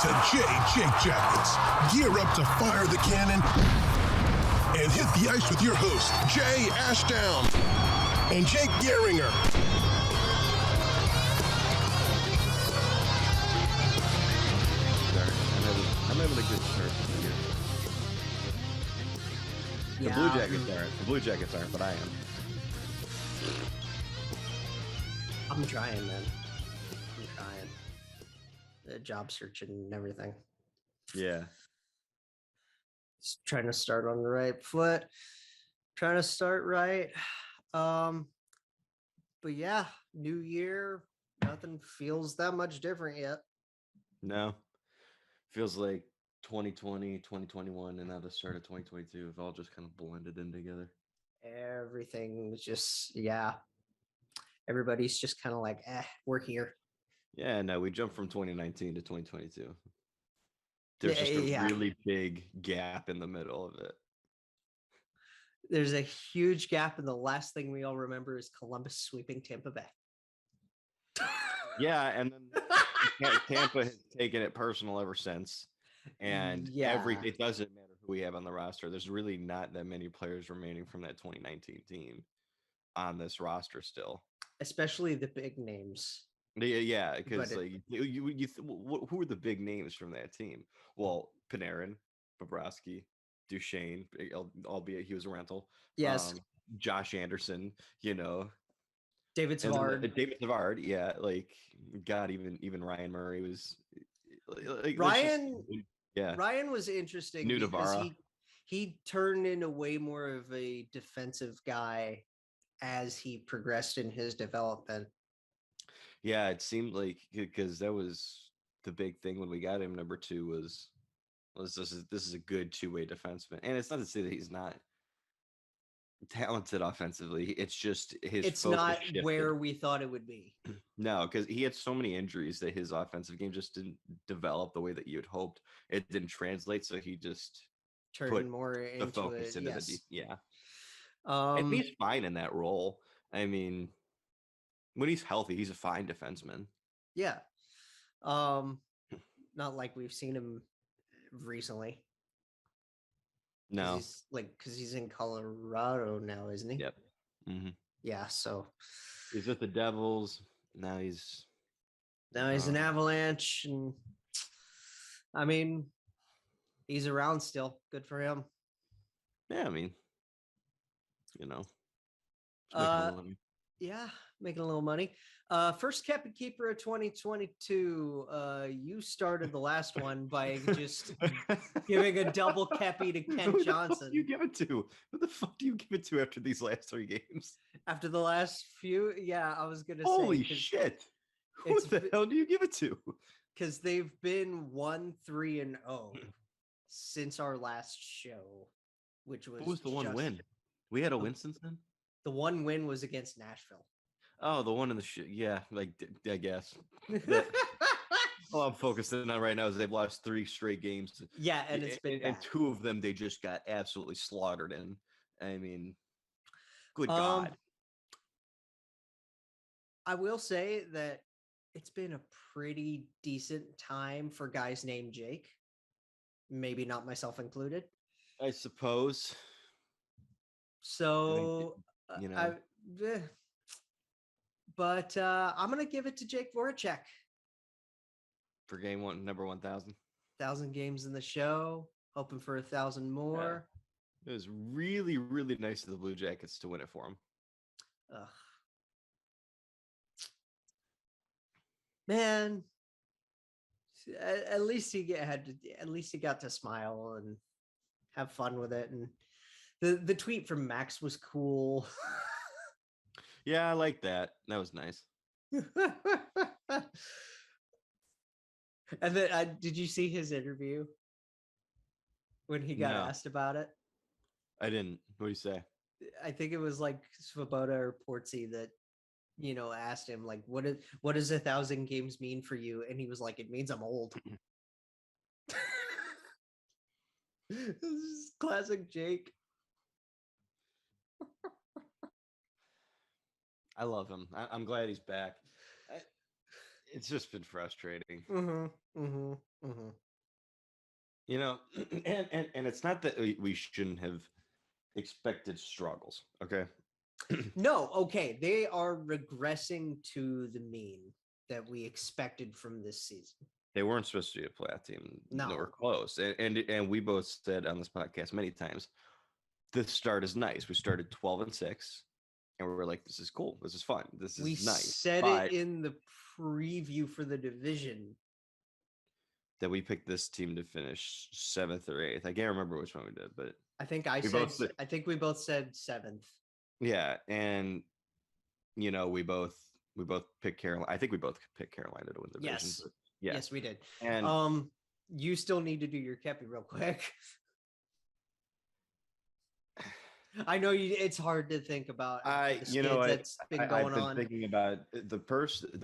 to Jake Jackets. Gear up to fire the cannon and hit the ice with your host, Jay Ashdown and Jake Gehringer. I'm having a good start to the year. The Blue Jackets aren't. The Blue Jackets aren't, but I am. I'm trying, man. I'm trying. The job search and everything. Yeah. Just trying to start on the right foot. Trying to start right. But yeah, new year. Nothing feels that much different yet. No. Feels like 2020, 2021, and now the start of 2022 have all just kind of blended in together. Everything's just, yeah. Everybody's just kind of like, we're here. Yeah, no, we jumped from 2019 to 2022. There's just a really big gap in the middle of it. There's a huge gap, and the last thing we all remember is Columbus sweeping Tampa Bay. Yeah, and then Tampa has taken it personal ever since. And it doesn't matter who we have on the roster. There's really not that many players remaining from that 2019 team on this roster still. Especially the big names. Yeah, because like who are the big names from that team? Well, Panarin, Bobrovsky, Duchesne, albeit he was a rental. Yes. Josh Anderson, David Savard. David Savard, yeah, like God, even Ryan Murray was like Ryan was interesting because he turned into way more of a defensive guy as he progressed in his development. Yeah, it seemed like because that was the big thing when we got him. Number 2 was this is a good two-way defenseman, and it's not to say that he's not talented offensively. It's just it's not shifted. Where we thought it would be. No, because he had so many injuries that his offensive game just didn't develop the way that you had hoped. It didn't translate, so he just turned more into the focus into the and he's fine in that role. I mean, when he's healthy, he's a fine defenseman. Yeah. Not like we've seen him recently. No. Because he's in Colorado now, isn't he? Yep. Mm-hmm. Yeah, so. He's with the Devils. Now he's an Avalanche. And I mean, he's around still. Good for him. Yeah, I mean, making a little money. First Kepi Keeper of 2022. You started the last one by just giving a double Kepi to Kent Johnson. Who do you give it to? Who the fuck do you give it to after these last 3 games? After the last few? Yeah, I was going to say. Holy shit. Who the hell do you give it to? Because they've been 1-3-0 since our last show, which was. What was the one win? We had a win since then? The one win was against Nashville. Oh, the one in the yeah, like I guess. All I'm focusing on right now is they've lost 3 straight games. Yeah, and it's been and 2 of them they just got absolutely slaughtered in. I mean, good God. I will say that it's been a pretty decent time for guys named Jake. Maybe not myself included. I suppose. So, but I'm going to give it to Jake Voracek. For game 1, number 1,000. 1,000 games in the show. Hoping for 1,000 more. Yeah. It was really, really nice of the Blue Jackets to win it for him. Ugh. Man, at least he got to smile and have fun with it, and the tweet from Max was cool. Yeah, I like that. That was nice. And then, did you see his interview when he got asked about it? I didn't. What do you say? I think it was like Svoboda or Portsy that asked him like, what does 1,000 games mean for you? And he was like, it means I'm old. This is classic Jake. I love him. I'm glad he's back. It's just been frustrating. Mm-hmm. Mm-hmm. Mm-hmm. You know, and it's not that we shouldn't have expected struggles. Okay. No, okay. They are regressing to the mean that we expected from this season. They weren't supposed to be a playoff team, nor No. close. And we both said on this podcast many times, the start is nice. We started 12-6, and we were like, this is cool. This is fun. This We is nice. said it But in the preview for the division. that we picked this team to finish 7th or 8th. I can't remember which one we did, but I think I we said both said, I think we both said 7th. yeah. And you know, we both picked Carolina. I think we both picked Carolina to win the division. Yes. But yeah. Yes, we did. And You still need to do your Kepi real quick. I know it's hard to think about. I've been thinking about the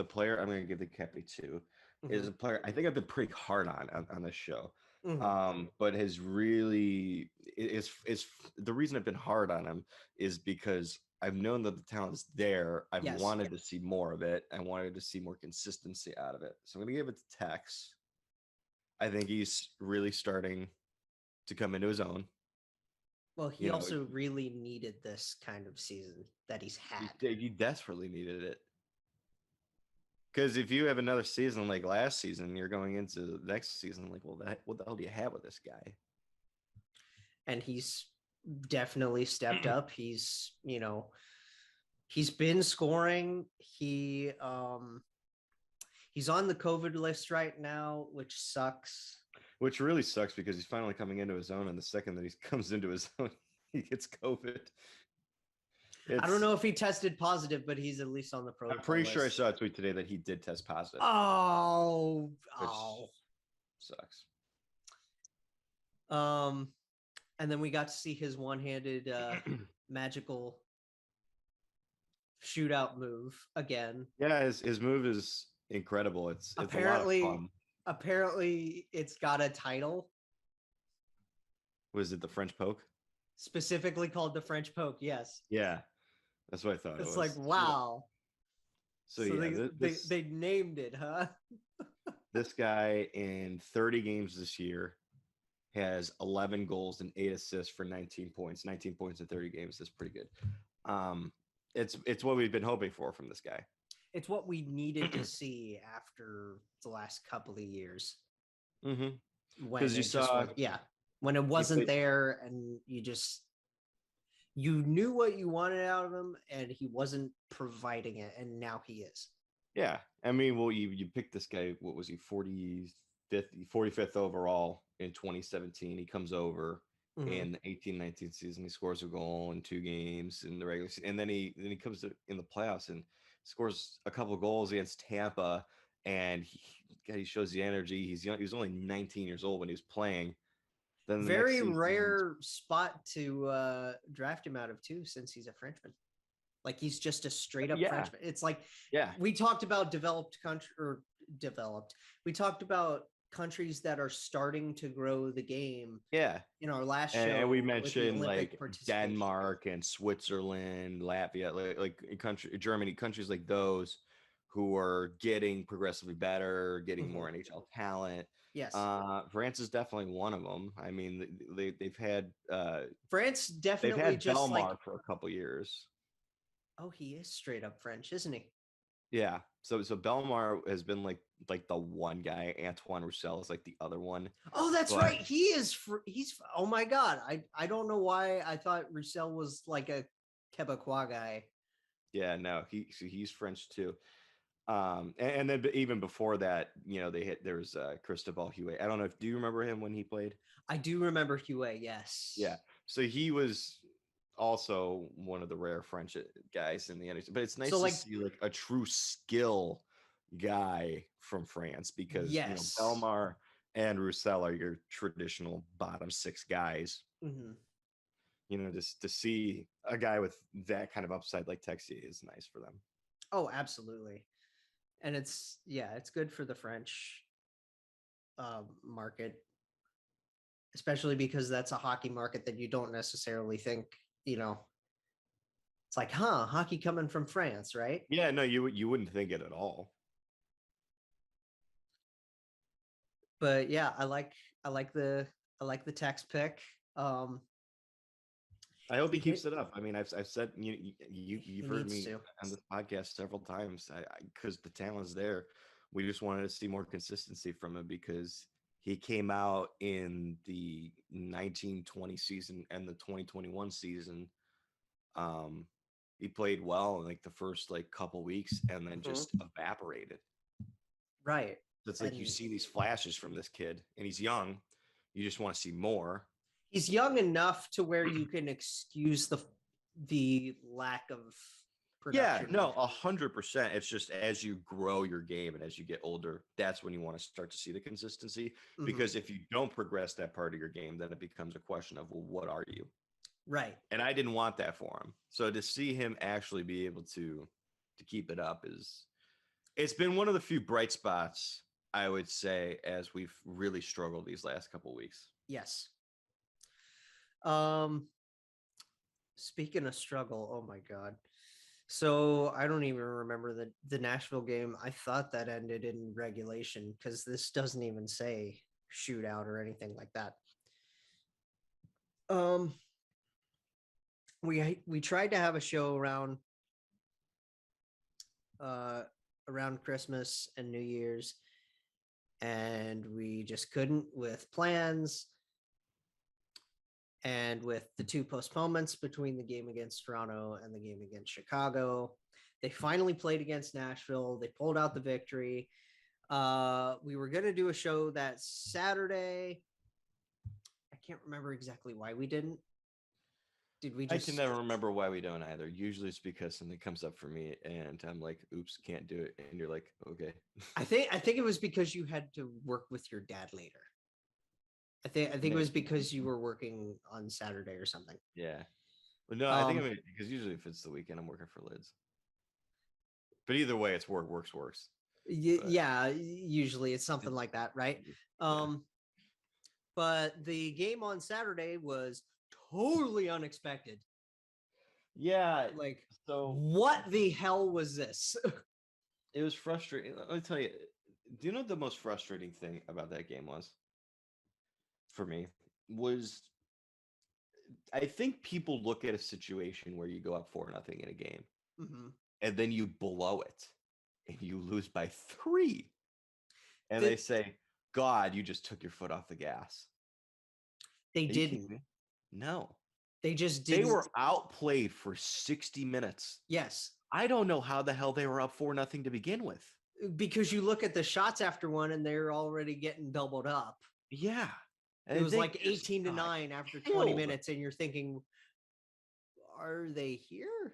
player I'm going to give the Kepi to is a player I think I've been pretty hard on this show. But has really is the reason I've been hard on him is because I've known that the talent is there. I've wanted to see more of it. I wanted to see more consistency out of it. So I'm going to give it to Tex. I think he's really starting to come into his own. Well, he also really needed this kind of season that he's had. He desperately needed it. Because if you have another season like last season, you're going into the next season like, well, what the hell do you have with this guy? And he's definitely stepped up. He's, he's been scoring. He's on the COVID list right now, which sucks. Which really sucks because he's finally coming into his own, and the second that he comes into his own, he gets COVID. I don't know if he tested positive, but he's at least on the protocol. I'm pretty list. sure I saw a tweet today that he did test positive. Sucks. And then we got to see his one-handed magical shootout move again. Yeah, his move is incredible. It's apparently a lot of fun. Apparently it's got a title. Was it the French poke? Specifically called the French poke, yes. Yeah. That's what I thought. It's like, wow. So yeah, they named it, huh? This guy in 30 games this year has 11 goals and 8 assists for 19 points. 19 points in 30 games is pretty good. It's what we've been hoping for from this guy. It's what we needed to see after the last couple of years. Because you saw, when it wasn't there, and you knew what you wanted out of him, and he wasn't providing it, and now he is. Yeah, I mean, well, you picked this guy. What was he? 45th overall in 2017. He comes over in the 18-19 season. He scores a goal in 2 games in the regular season, and then he comes in the playoffs and scores a couple of goals against Tampa, and he shows the energy. He's young. He was only 19 years old when he was playing. Then very rare spot to draft him out of too, since he's a Frenchman. Like, he's just a straight up Frenchman. It's like, we talked about we talked about countries that are starting to grow the game. Yeah. In our last show. And we mentioned like Denmark and Switzerland, Latvia, like Germany, countries like those who are getting progressively better, getting more NHL talent. Yes. France is definitely one of them. I mean, they've had France definitely they've had just Belmar like for a couple years. Oh, he is straight up French, isn't he? Yeah. So Belmar has been like the one guy. Antoine Roussel is like the other one. Oh, that's right. He's oh my God. I don't know why I thought Roussel was like a Quebecois guy. Yeah, no, he's French too. And then even before that, there was Cristobal Huet. I don't know do you remember him when he played? I do remember Huet, yes. Yeah. So he was also one of the rare French guys in the NHL. But it's nice to see like a true skill guy from France, because Belmar and Roussel are your traditional bottom 6 guys. Just to see a guy with that kind of upside like Texier is nice for them. Oh, absolutely. And it's good for the French market, especially because that's a hockey market that you don't necessarily think, it's like, hockey coming from France, right? Yeah, no, you wouldn't think it at all. But yeah, I like the text pick. I hope he He keeps hit. it up. I mean, I've said you've He heard needs me to. on this podcast several times. Because the talent's there. We just wanted to see more consistency from him because he came out in the 1920 season and the 2021 season. Um, he played well in like the first like couple weeks and then Mhm. just evaporated. Right. It's like you And see these flashes from this kid, and he's young. You just want to see more. he's young enough to where you can excuse the lack of Yeah, production. no, 100%. It's just as you grow your game and as you get older, that's when you want to start to see the consistency. Mhm. Because if you don't progress that part of your game, then it becomes a question of, well, what are you? Right. And I didn't want that for him. So to see him actually be able to keep it up it's been one of the few bright spots, I would say, as we've really struggled these last couple of weeks. Yes. Speaking of struggle, oh my god. So I don't even remember the Nashville game. I thought that ended in regulation because this doesn't even say shootout or anything like that. We tried to have a show around Christmas and New Year's, and we just couldn't with plans and with the two postponements between the game against Toronto and the game against Chicago. They finally played against Nashville. They pulled out the victory. We were going to do a show that Saturday. I can't remember exactly why we didn't. Did we I just? can never remember why we don't either. Usually it's because something comes up for me and I'm like, oops, can't do it. And you're like, okay. I think it was because you had to work with your dad later. I think it was because you were working on Saturday or something. Yeah. Well, no, I think because usually if it's the weekend, I'm working for Lids. But either way, it's works. Yeah, usually it's something like that, right? Yeah. But the game on Saturday was totally unexpected. Yeah. Like, so what the hell was this? it was frustrating. Let me tell you, do you know what the most frustrating thing about that game was? For me, was I think people look at a situation where you go up 4-0 in a game Mm-hmm. and then you blow it and you lose by 3. And they say, God, you just took your foot off the gas. They didn't. No. They just didn't. They were outplayed for 60 minutes. Yes. I don't know how the hell they were up 4-0 to begin with. Because you look at the shots after one and they're already getting doubled up. Yeah. It was like 18-9 after 20 minutes, and you're thinking, are they here?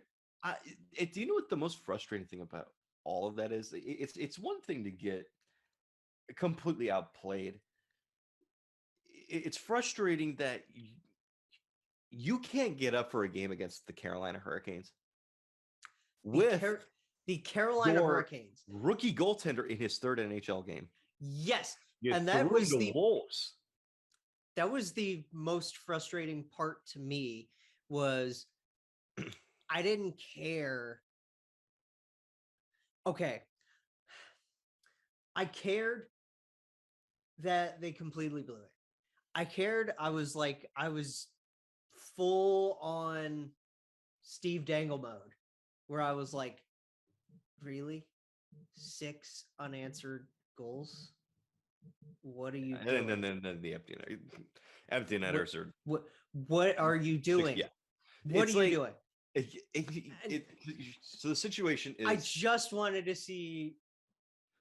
Do you know what the most frustrating thing about all of that is? It's one thing to get completely outplayed. It's frustrating that you can't get up for a game against the Carolina Hurricanes with the Carolina Hurricanes rookie goaltender in his 3rd NHL game. Yes, and that was the Wolves. That was the most frustrating part to me. Was I didn't care. Okay, I cared that they completely blew it. I cared. I was full on Steve Dangle mode, where I was like, really? 6 unanswered goals? What are you doing? And then the empty netters are. What are you doing? Yeah. What are you doing? So the situation is. I just wanted to see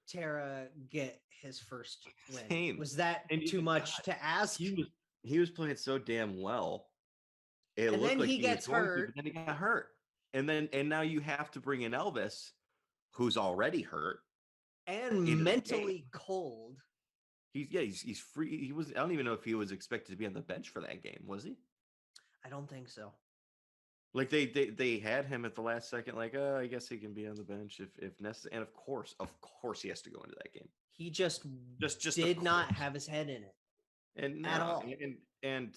Tara get his first win. Same. Was that too much to ask? He was playing so damn well. It and looked then like he gets hurt. But then he got hurt. And now you have to bring in Elvis, who's already hurt and mentally cold. He's free. I don't even know if he was expected to be on the bench for that game, was he? I don't think so. Like they had him at the last second, like, I guess he can be on the bench if necessary. And of course he has to go into that game. He just did not have his head in it. And at all. And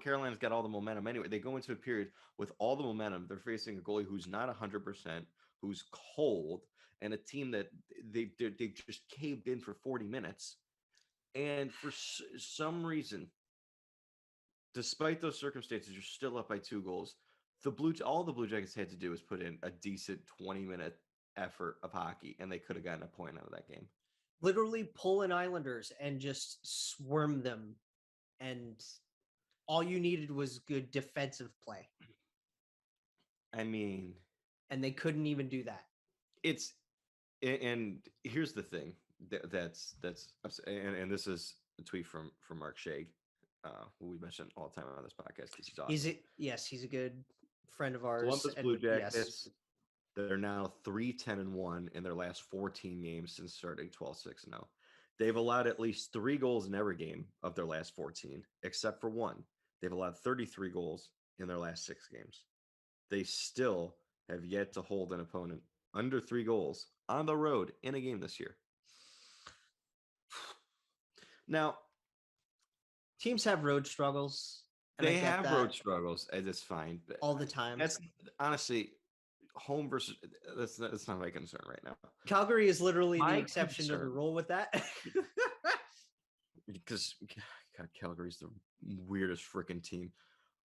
Carolina's got all the momentum anyway. They go into a period with all the momentum. They're facing a goalie who's not 100%, who's cold, and a team that they just caved in for 40 minutes. And for some reason, despite those circumstances, you're still up by 2 goals. All the Blue Jackets had to do was put in a decent 20-minute effort of hockey, and they could have gotten a point out of that game. Literally pull in Islanders and just swarm them, and all you needed was good defensive play. I mean, and they couldn't even do that. And here's the thing that's and this is a tweet from Mark Shag, who we mention all the time on this podcast because he's awesome. Yes, he's a good friend of ours. Columbus Blue Jackets. Yes. They're now 3-10-1 in their last 14 games since starting 12-6-0. They've allowed at least 3 goals in every game of their last 14, except for one. They've allowed 33 goals in their last 6 games. They still have yet to hold an opponent under 3 goals on the road in a game this year. Now, teams have road struggles. They have road struggles, and it's fine. But all the time. That's honestly home versus that's not my concern right now. Calgary is literally the exception to the rule with that. Because God, Calgary's the weirdest freaking team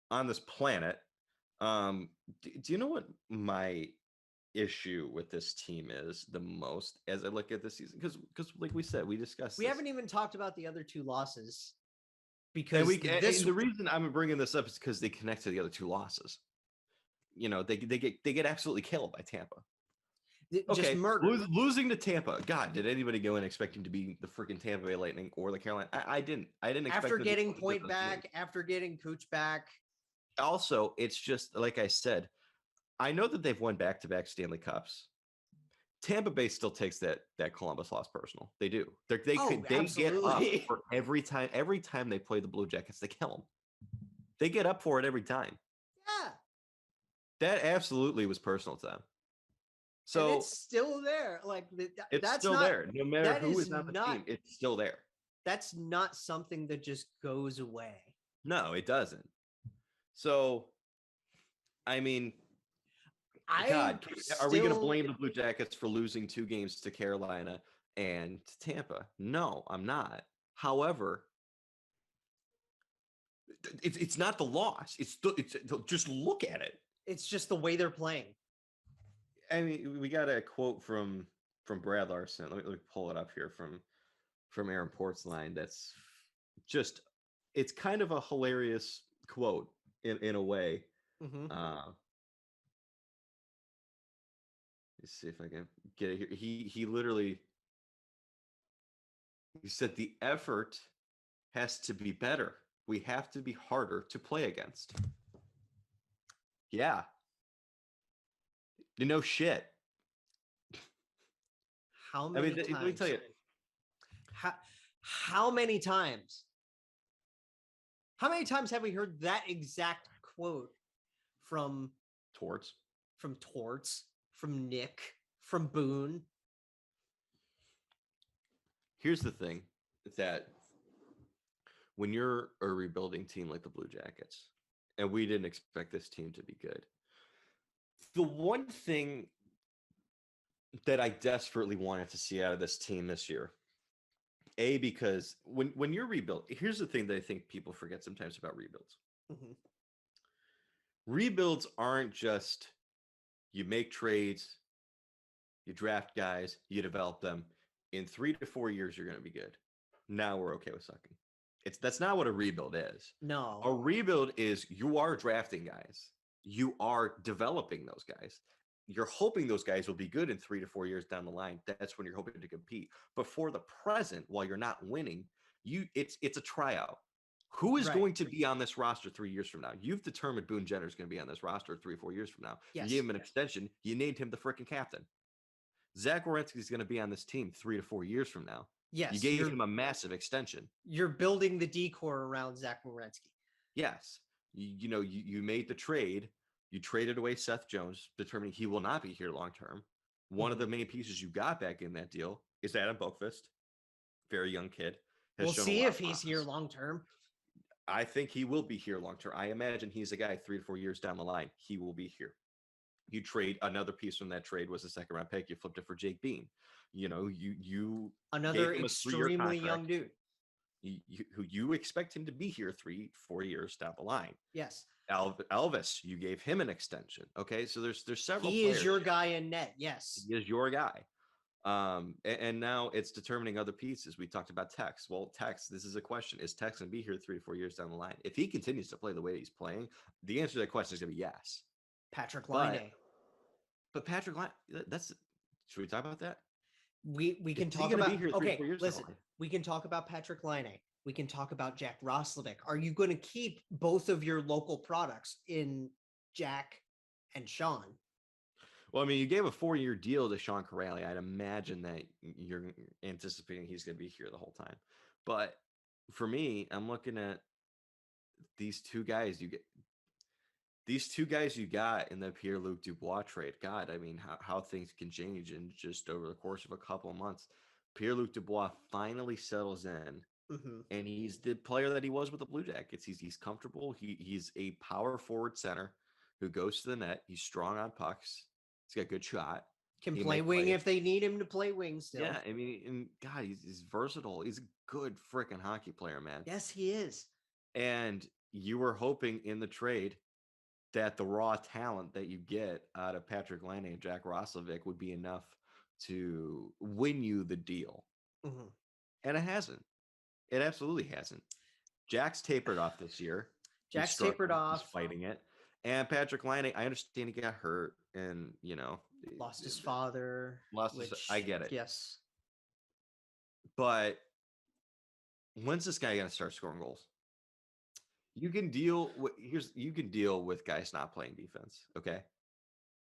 on this planet. Do you know what my issue with this team is the most as I look at this season? Because like we said, we discussed. We haven't even talked about the other 2 losses. Because the reason I'm bringing this up is because they connect to the other 2 losses. You know, they get absolutely killed by Tampa. Just murder. Losing to Tampa. God, did anybody go in expecting to be the freaking Tampa Bay Lightning or the Carolina? I didn't. Expect after getting Point back, after getting Cooch back. Also, it's just like I said. I know that they've won back-to-back Stanley Cups. Tampa Bay still takes that Columbus loss personal. They do. They get up for every time. Every time they play the Blue Jackets, they kill them. They get up for it every time. Yeah. That absolutely was personal to them. So and it's still there. Like it's still there. No matter who is on the team, it's still there. That's not something that just goes away. No, it doesn't. So, I mean, God, are we going to blame the Blue Jackets for losing 2 games to Carolina and Tampa? No, I'm not. However, it's not the loss. It's just look at it. It's just the way they're playing. I mean, we got a quote from Brad Larson. Let me pull it up here from Aaron Portzline. That's just, it's kind of a hilarious quote in a way. Mm-hmm. Let's see if I can get it here. He literally, he said the effort has to be better. We have to be harder to play against. Yeah. No shit. How many times? Let me tell you. How many times? How many times have we heard that exact quote from Torts? From Torts, from Nick, from Boone? Here's the thing, that when you're a rebuilding team like the Blue Jackets, and we didn't expect this team to be good, the one thing that I desperately wanted to see out of this team this year, because when you're rebuilt, here's the thing that I think people forget sometimes about rebuilds. Mm-hmm. Rebuilds aren't just you make trades, you draft guys, you develop them. In 3 to 4 years, you're going to be good. Now we're okay with sucking. That's not what a rebuild is. No. A rebuild is you are drafting guys. You are developing those guys. You're hoping those guys will be good in 3 to 4 years down the line. That's when you're hoping to compete. But for the present, while you're not winning, it's a tryout. Who is going to be on this roster 3 years from now? You've determined Boone Jenner is going to be on this roster 3 or 4 years from now. Yes. You gave him an extension. You named him the freaking captain. Zach Werenski is going to be on this team 3 to 4 years from now. Yes. You gave him a massive extension. You're building the decor around Zach Werenski. Yes. You made the trade. You traded away Seth Jones, determining he will not be here long term. One of the main pieces you got back in that deal is Adam Boqvist, very young kid. We'll see if he's here long term. I think he will be here long term. I imagine he's a guy 3 to 4 years down the line. He will be here. You trade another piece from that trade was a 2nd round pick. You flipped it for Jake Bean. You another extremely young dude. who you expect him to be here 3-4 years down the line. Yes. Elvis, you gave him an extension. Okay, so there's several. He is your guy in net. Yes, he is your guy. And now it's determining other pieces. We talked about Tex. Well, Tex, this is a question: is Tex going to be here 3-4 years down the line? If he continues to play the way he's playing, the answer to that question is going to be yes. Patrick Laine. But Patrick Laine, that's. Should we talk about that? We can talk about. Okay, listen. We can talk about Patrick Laine. We can talk about Jack Roslovic. Are you going to keep both of your local products in Jack and Sean? Well, I mean, you gave a 4-year deal to Sean Corrali. I'd imagine that you're anticipating he's going to be here the whole time. But for me, I'm looking at these two guys you got in the Pierre-Luc Dubois trade. God, I mean, how things can change in just over the course of a couple of months. Pierre-Luc Dubois finally settles in, and he's the player that he was with the Blue Jackets. He's comfortable. He's a power forward center who goes to the net. He's strong on pucks. He's got a good shot. Can play wing if they need him to play wing still. Yeah, I mean, and God, he's versatile. He's a good freaking hockey player, man. Yes, he is. And you were hoping in the trade that the raw talent that you get out of Patrick Laine and Jack Roslovic would be enough to win you the deal. And it hasn't. It absolutely hasn't. Jack's tapered off this year. Jack's tapered off. He's fighting it. And Patrick Laine, I understand he got hurt and, lost his father. I get it. Yes. But when's this guy going to start scoring goals? You can deal with guys not playing defense. Okay.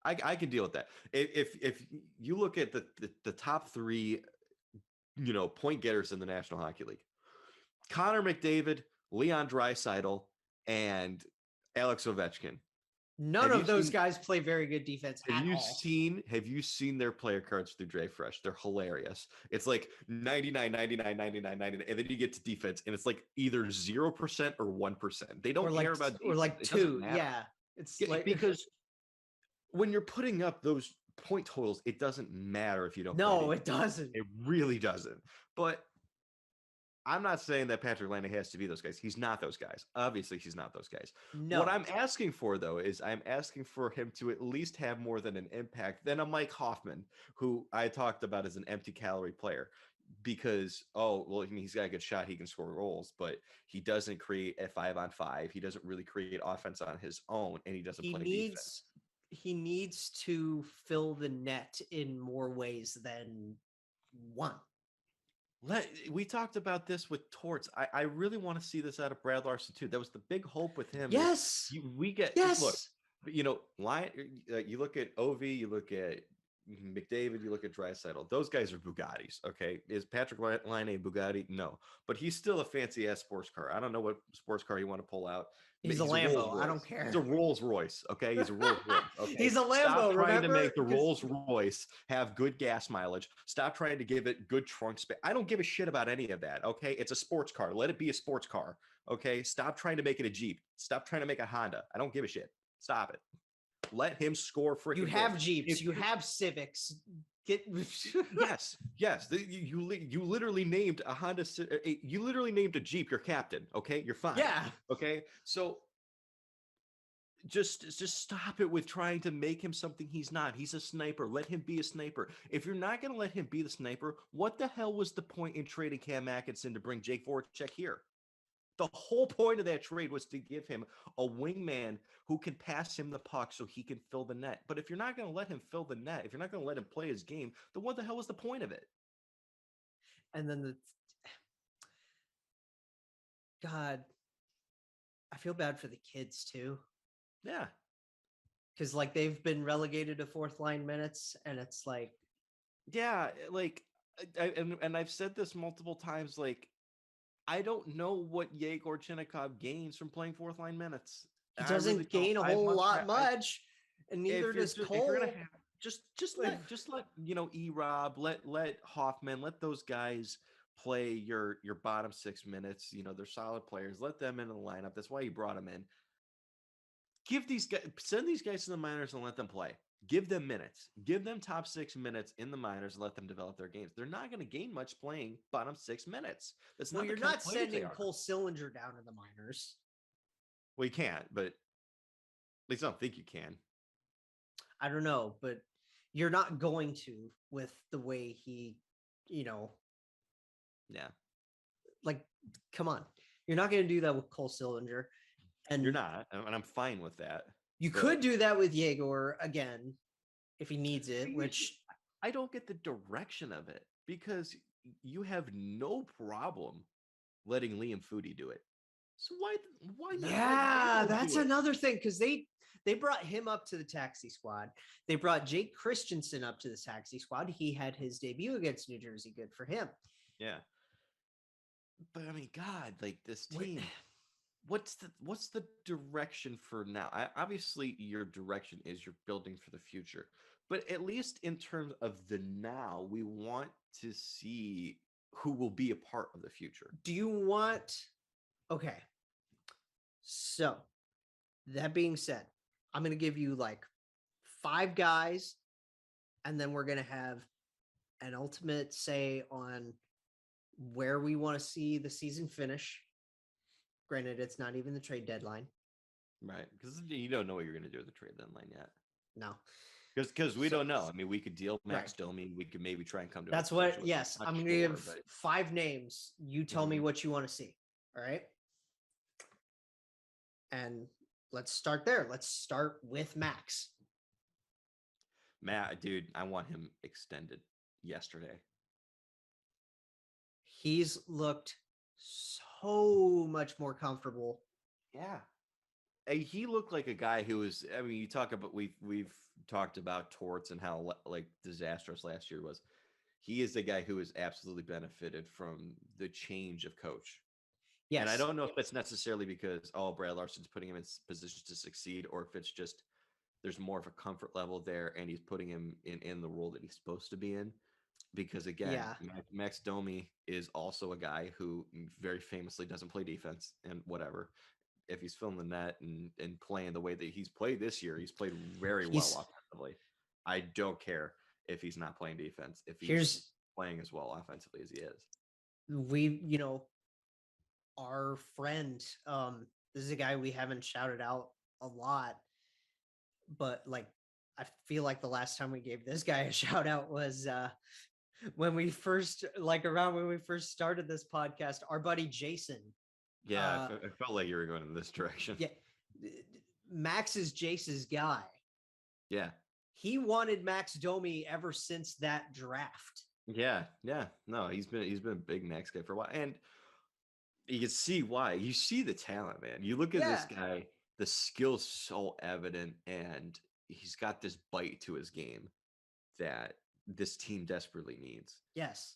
I can deal with that. If you look at the top 3, point getters in the National Hockey League, Connor McDavid, Leon Draisaitl, and Alex Ovechkin. None of those guys play very good defense at all. Have you seen their player cards through DraftFresh? They're hilarious. It's like 99, 99, 99, 99, and then you get to defense, and it's like either 0% or 1%. They don't care about defense. Or like 2. Yeah. It's like because when you're putting up those point totals, it doesn't matter if you don't. No, it doesn't. It really doesn't. But I'm not saying that Patrick Laine has to be those guys. He's not those guys. Obviously, he's not those guys. No. What I'm asking for, though, is I'm asking for him to at least have more than an impact than a Mike Hoffman, who I talked about as an empty calorie player. Because, he's got a good shot. He can score goals, but he doesn't create a 5-on-5. He doesn't really create offense on his own, and he doesn't play defense. He needs to fill the net in more ways than one. We talked about this with Torts. I really want to see this out of Brad Larson too. That was the big hope with him. Yes, look. You look at Ov, you look at McDavid, you look at Draisaitl. Those guys are Bugattis. Okay, is Patrick Laine a Bugatti? No, but he's still a fancy ass sports car. I don't know what sports car you want to pull out. He's a Lambo. I don't care. He's a Rolls Royce. Okay, he's a Rolls Royce. Okay? He's a Lambo. Stop trying to make the Rolls Royce have good gas mileage. Stop trying to give it good trunk space. I don't give a shit about any of that. Okay, it's a sports car. Let it be a sports car. Okay, stop trying to make it a Jeep. Stop trying to make a Honda. I don't give a shit. Stop it. Let him score freaking. You have goals. Jeeps. You have Civics. yes. You literally named a Honda. You literally named a Jeep your captain. Okay, you're fine. Yeah. Okay, so just stop it with trying to make him something he's not. He's a sniper. Let him be a sniper. If you're not going to let him be the sniper, what the hell was the point in trading Cam Atkinson to bring Jake Voracek here? The whole point of that trade was to give him a wingman who can pass him the puck so he can fill the net. But if you're not going to let him fill the net, if you're not going to let him play his game, then what the hell was the point of it? And then God, I feel bad for the kids too. Yeah. Because they've been relegated to 4th line minutes, and it's like. Yeah, and I've said this multiple times, I don't know what Yegor Chinnikov gains from playing 4th line minutes. He doesn't gain a whole lot much, and neither does Cole. Just let E-Rob, let Hoffman, let those guys play your bottom 6 minutes. They're solid players. Let them into the lineup. That's why you brought them in. Send these guys to the minors and let them play. Give them minutes. Give them top 6 minutes in the minors and let them develop their games. They're not going to gain much playing bottom 6 minutes. That's Well, not you're the kind not of players they sending are. Cole Sillinger down to the minors. Well, you can't, but at least I don't think you can. I don't know, but you're not going to with the way he, Yeah. like, come on. You're not going to do that with Cole Sillinger. And You're not, and I'm fine with that. you could do that with Yegor again if he needs it, which I don't get the direction of it because you have no problem letting Liam Foodie do it. So why not? yeah, that's another thing because they brought him up to the taxi squad. They brought Jake Christensen up to the taxi squad. He had his debut against New Jersey. Good for him. Yeah. But I mean, God, like this team, what's the direction for now? Obviously, your direction is you're building for the future, but at least in terms of the now, we want to see who will be a part of the future. Do you want? Okay. So that being said, I'm going to give you like 5 guys, and then we're going to have an ultimate say on where we want to see the season finish. Granted, it's not even the trade deadline. Right. Because you don't know what you're going to do with the trade deadline yet. No. Because we don't know. I mean, we could deal Max Domi. We could maybe try and come to. That's what. Yes, I'm going to give 5 names. You tell me what you want to see. All right. And let's start there. Let's start with Max. Matt, dude, I want him extended yesterday. He's looked so much more comfortable. Yeah. He looked like a guy who was, I mean, you talk about, we've talked about Torts and how like disastrous last year was. He is the guy who has absolutely benefited from the change of coach. Yes. And I don't know if that's necessarily because, Brad Larsen's putting him in positions to succeed, or if it's just there's more of a comfort level there and he's putting him in the role that he's supposed to be in. Because again, Max Domi is also a guy who very famously doesn't play defense and whatever. If he's filling the net and playing the way that he's played this year, he's played very well offensively. I don't care if he's not playing defense, if he's playing as well offensively as he is. Our friend, this is a guy we haven't shouted out a lot, but like, I feel like the last time we gave this guy a shout out was when we first started this podcast, our buddy Jason. Yeah, I felt like you were going in this direction. Yeah, Max is Jace's guy. Yeah, he wanted Max Domi ever since that draft. Yeah. No, he's been a big Max guy for a while, and you can see why. You see the talent, man. You look at this guy; the skill's so evident, and he's got this bite to his game that this team desperately needs. Yes.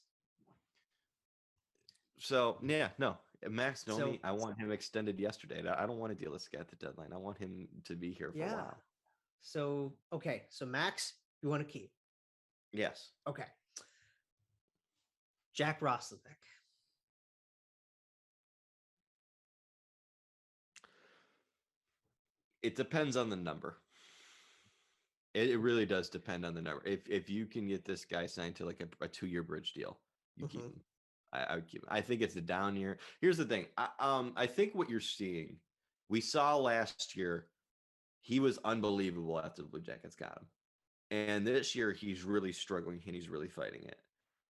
So Max Domi, I want him extended yesterday. I don't want to deal with this guy at the deadline. I want him to be here for a while. So Max, you want to keep? Yes. Okay. Jack Roslovic. It depends on the number. It really does depend on the number. If you can get this guy signed to like a 2-year bridge deal, you keep him. I would keep him. I think it's a down year. Here's the thing. I think what you're seeing, we saw last year, he was unbelievable after the Blue Jackets got him. And this year he's really struggling and he's really fighting it.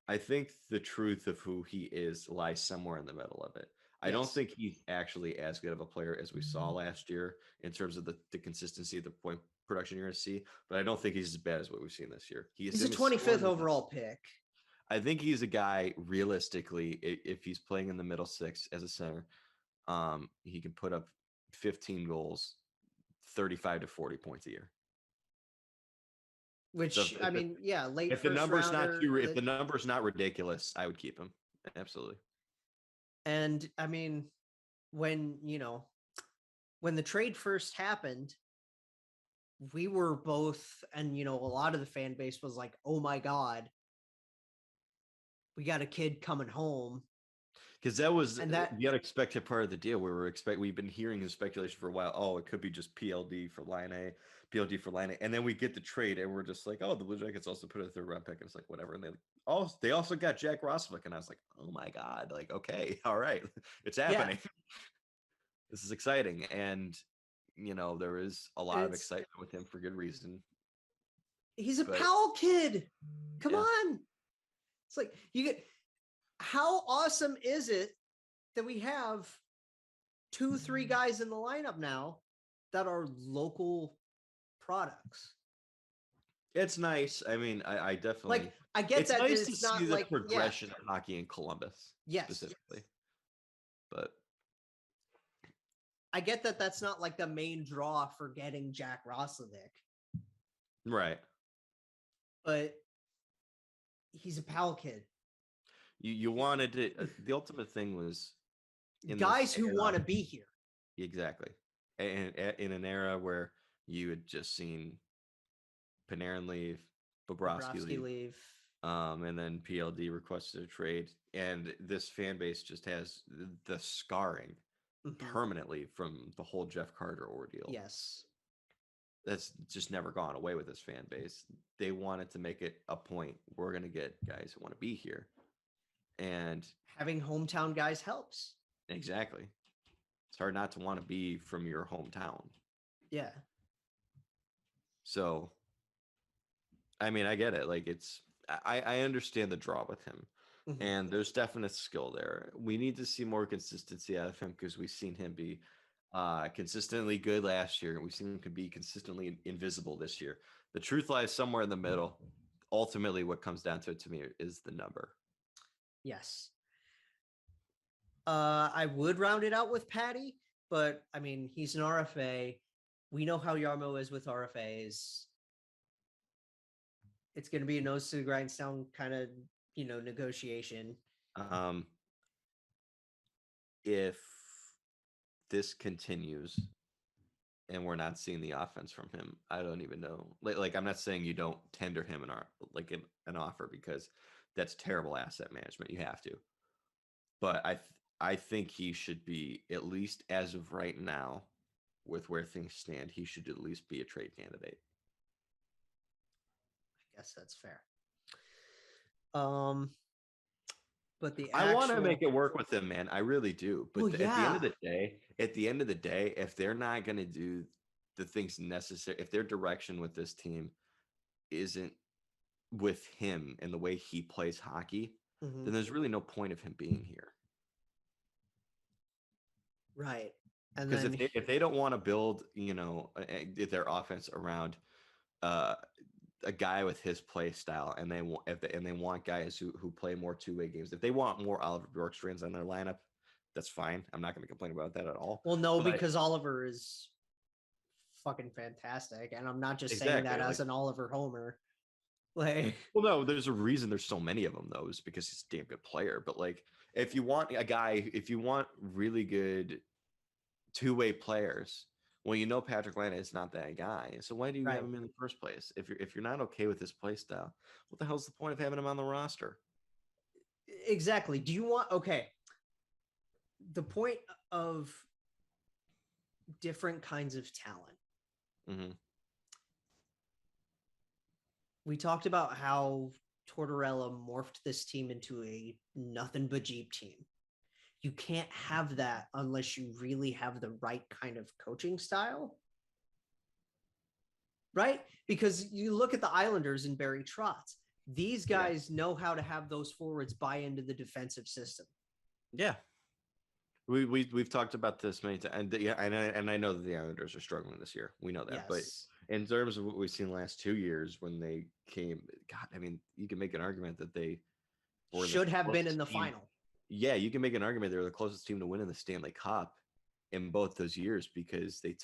I think the truth of who he is lies somewhere in the middle of it. I don't think he's actually as good of a player as we saw last year in terms of the consistency of the point production you're going to see, but I don't think he's as bad as what we've seen this year. He's a 25th overall pick. I think he's a guy, realistically, if he's playing in the middle 6 as a center, he can put up 15 goals, 35 to 40 points a year. Which, late if the number's rounder, if the number's not ridiculous, I would keep him. Absolutely. And I mean, when the trade first happened, we were both, and a lot of the fan base was like, oh my God, we got a kid coming home. Because that was And that the unexpected part of the deal where we've been hearing the speculation for a while. Oh, it could be just PLD for Line A. And then we get the trade and we're just like, oh, the Blue Jackets also put a third round pick. And it's like, whatever. And they also got Jack Roslovic. And I was like, oh my God, like, okay, all right, it's happening. This is exciting. And, there is a lot of excitement with him for good reason. He's a Powell kid. Come Yeah. on. It's like how awesome is it that we have 2-3 guys in the lineup now that are local products? It's nice. I mean, I definitely I get it's that nice it's to not see the like progression of hockey in Columbus. Yes. Specifically. But I get that that's not like the main draw for getting Jack Roslovic. Right. But he's a Powell kid. You wanted it. The ultimate thing was guys who want to be here. Exactly. And in an era where you had just seen Panarin leave, Bobrovsky leave. And then PLD requested a trade. And this fan base just has the scarring permanently from the whole Jeff Carter ordeal. Yes. That's just never gone away with this fan base. They wanted to make it a point. We're going to get guys who want to be here. And having hometown guys helps. Exactly. It's hard not to want to be from your hometown. Yeah. So, I mean, I get it. Like, I understand the draw with him. And there's definite skill there. We need to see more consistency out of him because we've seen him be consistently good last year. We've seen him be consistently invisible this year. The truth lies somewhere in the middle. Ultimately, what comes down to it to me is the number. Yes. I would round it out with Patty, but I mean, he's an RFA. We know how Yarmo is with RFAs. It's going to be a nose to the grindstone kind of, negotiation. If this continues and we're not seeing the offense from him, I don't even know. Like I'm not saying you don't tender him an offer because that's terrible asset management. You have to. But I think he should be, at least as of right now, with where things stand, he should at least be a trade candidate. I guess that's fair. But I want to make it work with him, man. I really do. But at the end of the day, if they're not going to do the things necessary, if their direction with this team isn't with him and the way he plays hockey, then there's really no point of him being here. Right. And because if they don't want to build, their offense around a guy with his play style, and they want guys who play more two-way games. If they want more Oliver Bjorkstrands on their lineup, that's fine. I'm not going to complain about that at all. Well, no, because Oliver is fucking fantastic, and I'm not just saying that as an Oliver homer. Well, no, there's a reason there's so many of them, though, is because he's a damn good player. But if you want really good two-way players, well, Patrick Laine is not that guy. So why do you have him in the first place? If you're not okay with his play style, what the hell's the point of having him on the roster? Exactly. Do you want the point of different kinds of talent? Mm-hmm. We talked about how Tortorella morphed this team into a nothing but Jeep team. You can't have that unless you really have the right kind of coaching style. Right? Because you look at the Islanders and Barry Trotz. These guys know how to have those forwards buy into the defensive system. Yeah. We've talked about this many times. And I know that the Islanders are struggling this year. We know that. Yes. But in terms of what we've seen the last 2 years when they came, God, I mean, you can make an argument that they should have been in the final. Yeah, you can make an argument they were the closest team to winning the Stanley Cup in both those years because they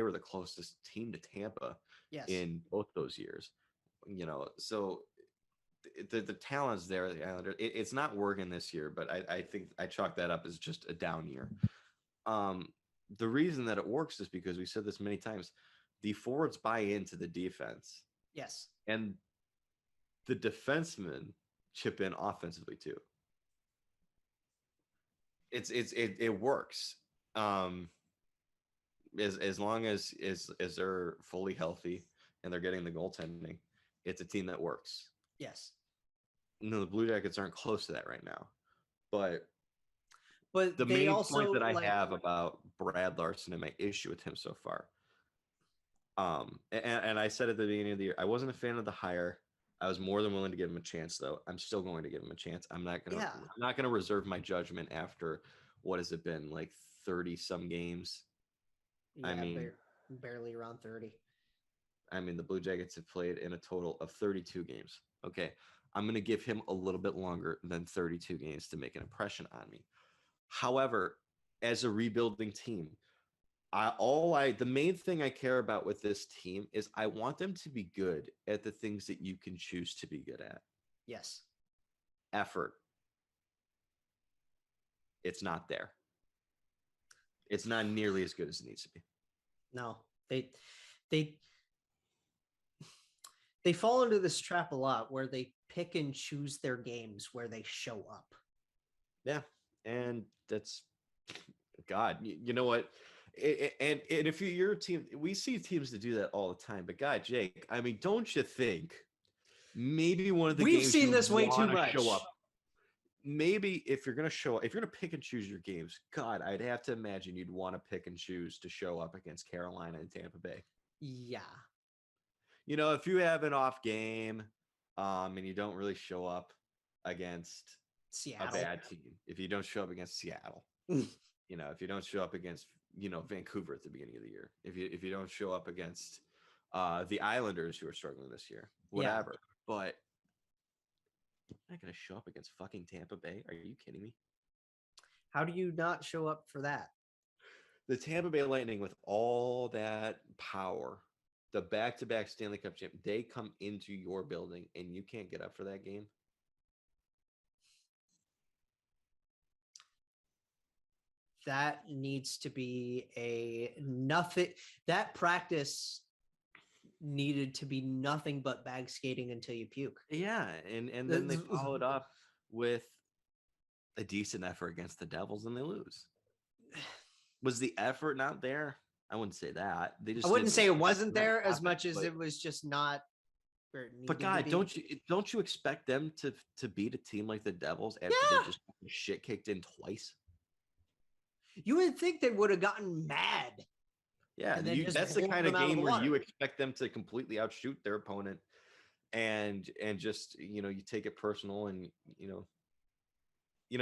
were the closest team to Tampa in both those years. So the talent's there. The Islanders, it's not working this year, but I think I chalk that up as just a down year. The reason that it works is because we said this many times. The forwards buy into the defense. Yes. And the defensemen chip in offensively too. it works. As long as they're fully healthy and they're getting the goaltending, it's a team that works. Yes. No, the Blue Jackets aren't close to that right now. But the they main also point that I have about Brad Larson and my issue with him so far, and I said at the beginning of the year, I wasn't a fan of the hire. I was more than willing to give him a chance, though. I'm still going to give him a chance. I'm not gonna reserve my judgment after what has it been, like 30 some games. Yeah, I mean, barely around 30. I mean, the Blue Jackets have played in a total of 32 games. Okay, I'm going to give him a little bit longer than 32 games to make an impression on me. However, as a rebuilding team, the main thing I care about with this team is I want them to be good at the things that you can choose to be good at. Yes. Effort. It's not there. It's not nearly as good as it needs to be. No, they fall into this trap a lot where they pick and choose their games where they show up. Yeah, and that's God. You know what? And if you're a team, we see teams that do that all the time. But God, Jake, I mean, don't you think maybe one of the we've games seen this way too much? Show up, maybe if you're going to pick and choose your games, God, I'd have to imagine you'd want to pick and choose to show up against Carolina and Tampa Bay. Yeah. You know, if you have an off game, and you don't really show up against Seattle, a bad team, if you don't show up against Seattle, you know, if you don't show up against, you know, Vancouver at the beginning of the year, if you don't show up against the Islanders who are struggling this year, whatever. Yeah. But I'm not going to show up against fucking Tampa Bay. Are you kidding me? How do you not show up for that? The Tampa Bay Lightning, with all that power, the back-to-back Stanley Cup champ, they come into your building and you can't get up for that game. That needs to be nothing. That practice needed to be nothing but bag skating until you puke. Yeah, and then they followed up with a decent effort against the Devils and they lose. Was the effort not there? I wouldn't say that. I wouldn't say it wasn't there as much as it was just not where it needed but God, to be. Don't you expect them to beat a team like the Devils after they just shit kicked in twice? You would think they would have gotten mad. Yeah, that's the kind of game where you expect them to completely outshoot their opponent, and just, you know, you take it personal, and you know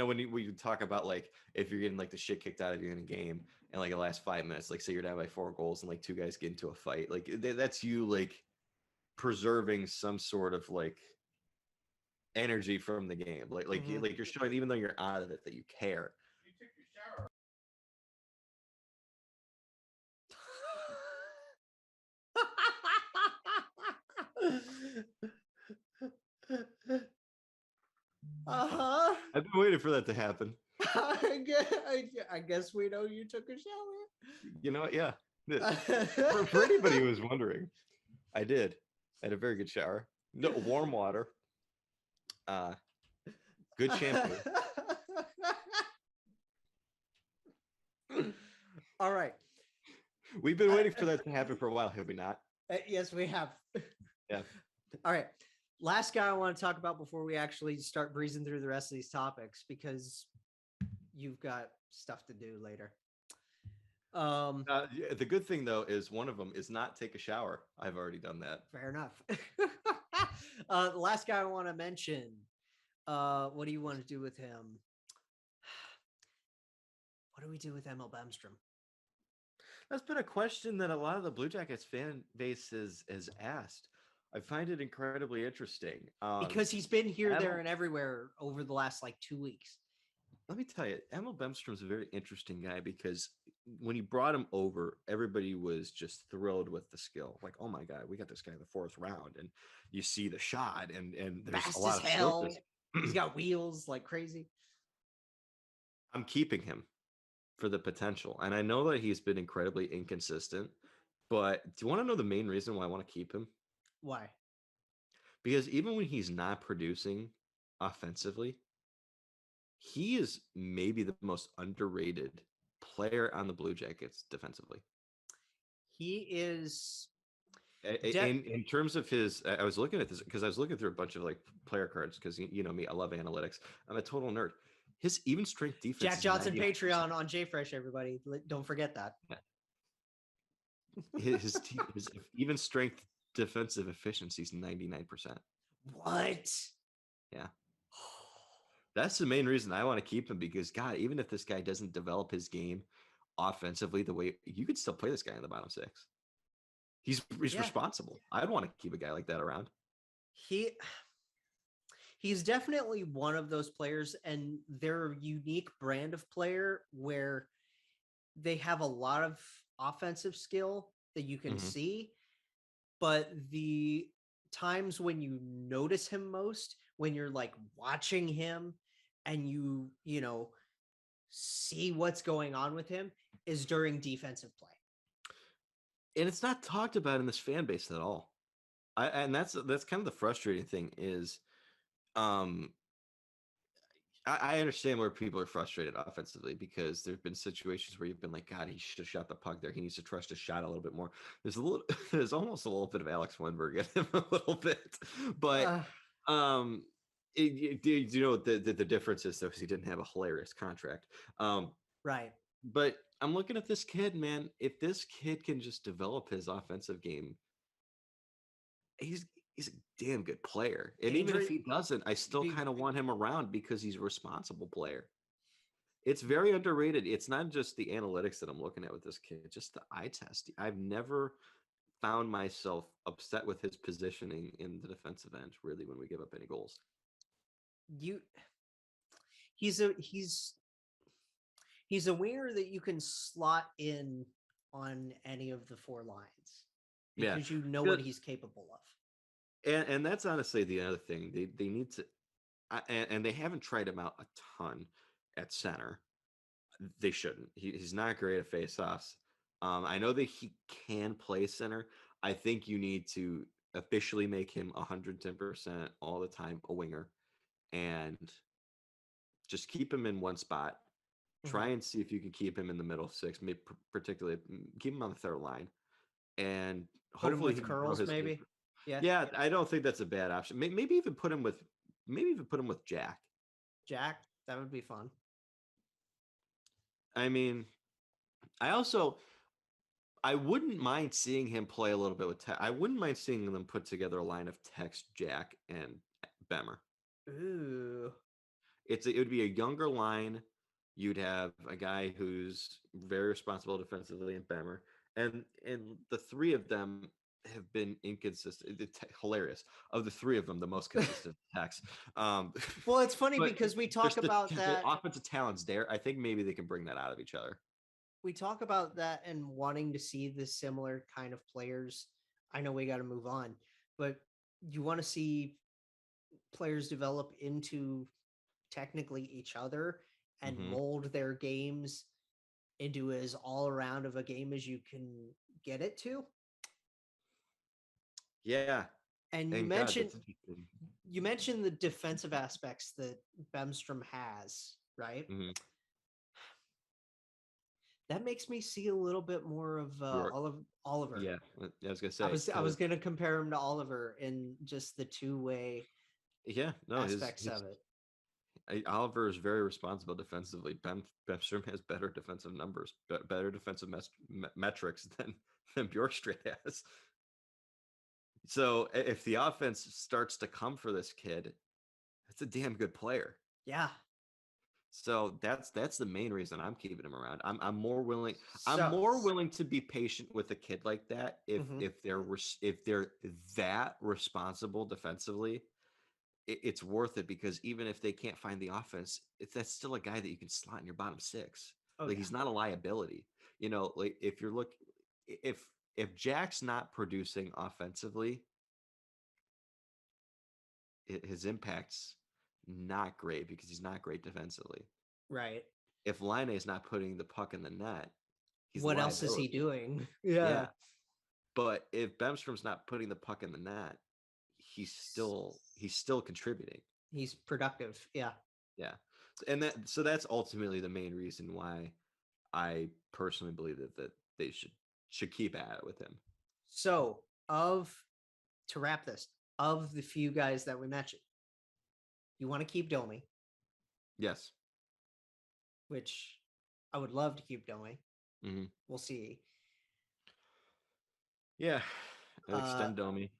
when you talk about, like, if you're getting like the shit kicked out of you in a game and like the last 5 minutes, like say you're down by 4 goals and like 2 guys get into a fight, like that's you like preserving some sort of like energy from the game, like you're showing, even though you're out of it, that you care. You took your shower. I've been waiting for that to happen. I guess we know you took a shower. You know what? Yeah. For anybody who was wondering, I did. I had a very good shower. No warm water. Good shampoo. All right. We've been waiting for that to happen for a while, have we not? Yes, we have. Yeah. All right. Last guy I want to talk about before we actually start breezing through the rest of these topics, because you've got stuff to do later. The good thing, though, is one of them is not take a shower. I've already done that. Fair enough. The last guy I want to mention, what do you want to do with him? What do we do with Emil Bemstrom? That's been a question that a lot of the Blue Jackets fan base has asked. I find it incredibly interesting. Because he's been here, there, and everywhere over the last like 2 weeks. Let me tell you, Emil Bemstrom's a very interesting guy, because when he brought him over, everybody was just thrilled with the skill. Like, oh my God, we got this guy in the 4th round, and you see the shot, and there's fast a lot as of hell. He's got wheels like crazy. I'm keeping him for the potential, and I know that he's been incredibly inconsistent. But do you want to know the main reason why I want to keep him? Why? Because even when he's not producing offensively, he is maybe the most underrated player on the Blue Jackets defensively. He is In terms of his, I was looking at this because I was looking through a bunch of like player cards because you know me, I love analytics. I'm a total nerd. His even strength defense. Jack is Johnson 99%. Patreon on JFresh, everybody. Don't forget that. His even strength defensive efficiency is 99%. What? Yeah. That's the main reason I want to keep him because God, even if this guy doesn't develop his game offensively the way you could still play this guy in the bottom six. He's responsible. I'd want to keep a guy like that around. He's definitely one of those players, and they're a unique brand of player where they have a lot of offensive skill that you can see, but the times when you notice him most, when you're like watching him and you know, see what's going on with him is during defensive play. And it's not talked about in this fan base at all. And that's kind of the frustrating thing is, I understand where people are frustrated offensively because there've been situations where you've been like, God, he should have shot the puck there. He needs to trust his shot a little bit more. There's almost a little bit of Alex Wenberg in him a little bit, but do you know what the difference is though? Because he didn't have a hilarious contract, right? But I'm looking at this kid, man. If this kid can just develop his offensive game, he's a damn good player. And even if he doesn't, I still kind of want him around because he's a responsible player. It's very underrated. It's not just the analytics that I'm looking at with this kid, just the eye test. I've never found myself upset with his positioning in the defensive end, really, when we give up any goals. He's a winger that you can slot in on any of the four lines because you know what he's capable of. And that's honestly the other thing. They need to, and they haven't tried him out a ton at center. They shouldn't. He's not great at faceoffs. I know that he can play center. I think you need to officially make him 110% all the time a winger, and just keep him in one spot. Try and see if you can keep him in the middle six, maybe particularly keep him on the third line, and hopefully with curls, maybe. Yeah, I don't think that's a bad option. Maybe even put him with Jack. Jack, that would be fun. I mean, I wouldn't mind seeing him play a little bit with I wouldn't mind seeing them put together a line of Tex, Jack, and Bemmer. Ooh. It would be a younger line. You'd have a guy who's very responsible defensively in Bemmer. And the three of them have been inconsistent. It's hilarious. Of the three of them, the most consistent Tex. Well, it's funny because we talk about that. The offensive talent's there. I think maybe they can bring that out of each other. We talk about that and wanting to see the similar kind of players. I know we got to move on, but you want to see players develop into technically each other and mold their games into as all around of a game as you can get it to. Yeah. And you mentioned the defensive aspects that Bemstrom has, right? Mm-hmm. That makes me see a little bit more of Oliver. Yeah, I was gonna say. I was gonna compare him to Oliver in just the two-way aspects of it. Oliver is very responsible defensively. Bemstrom has better defensive numbers, better defensive metrics than Bjorkstrand has. So if the offense starts to come for this kid, that's a damn good player. Yeah. So that's the main reason I'm keeping him around. I'm more willing to be patient with a kid like that if they're that responsible defensively. It's worth it because even if they can't find the offense, that's still a guy that you can slot in your bottom six. He's not a liability. You know, like if Jack's not producing offensively, his impact's not great because he's not great defensively. Right. If Line is not putting the puck in the net, what else is he doing? Yeah. But if Bemstrom's not putting the puck in the net, he's still contributing. He's productive. Yeah. Yeah. And that's ultimately the main reason why I personally believe that they should keep at it with him. So, to wrap this, of the few guys that we mentioned, you want to keep Domi, Yes. which I would love to keep Domi. Mm-hmm. We'll see. Yeah. Uh, Extend Domi.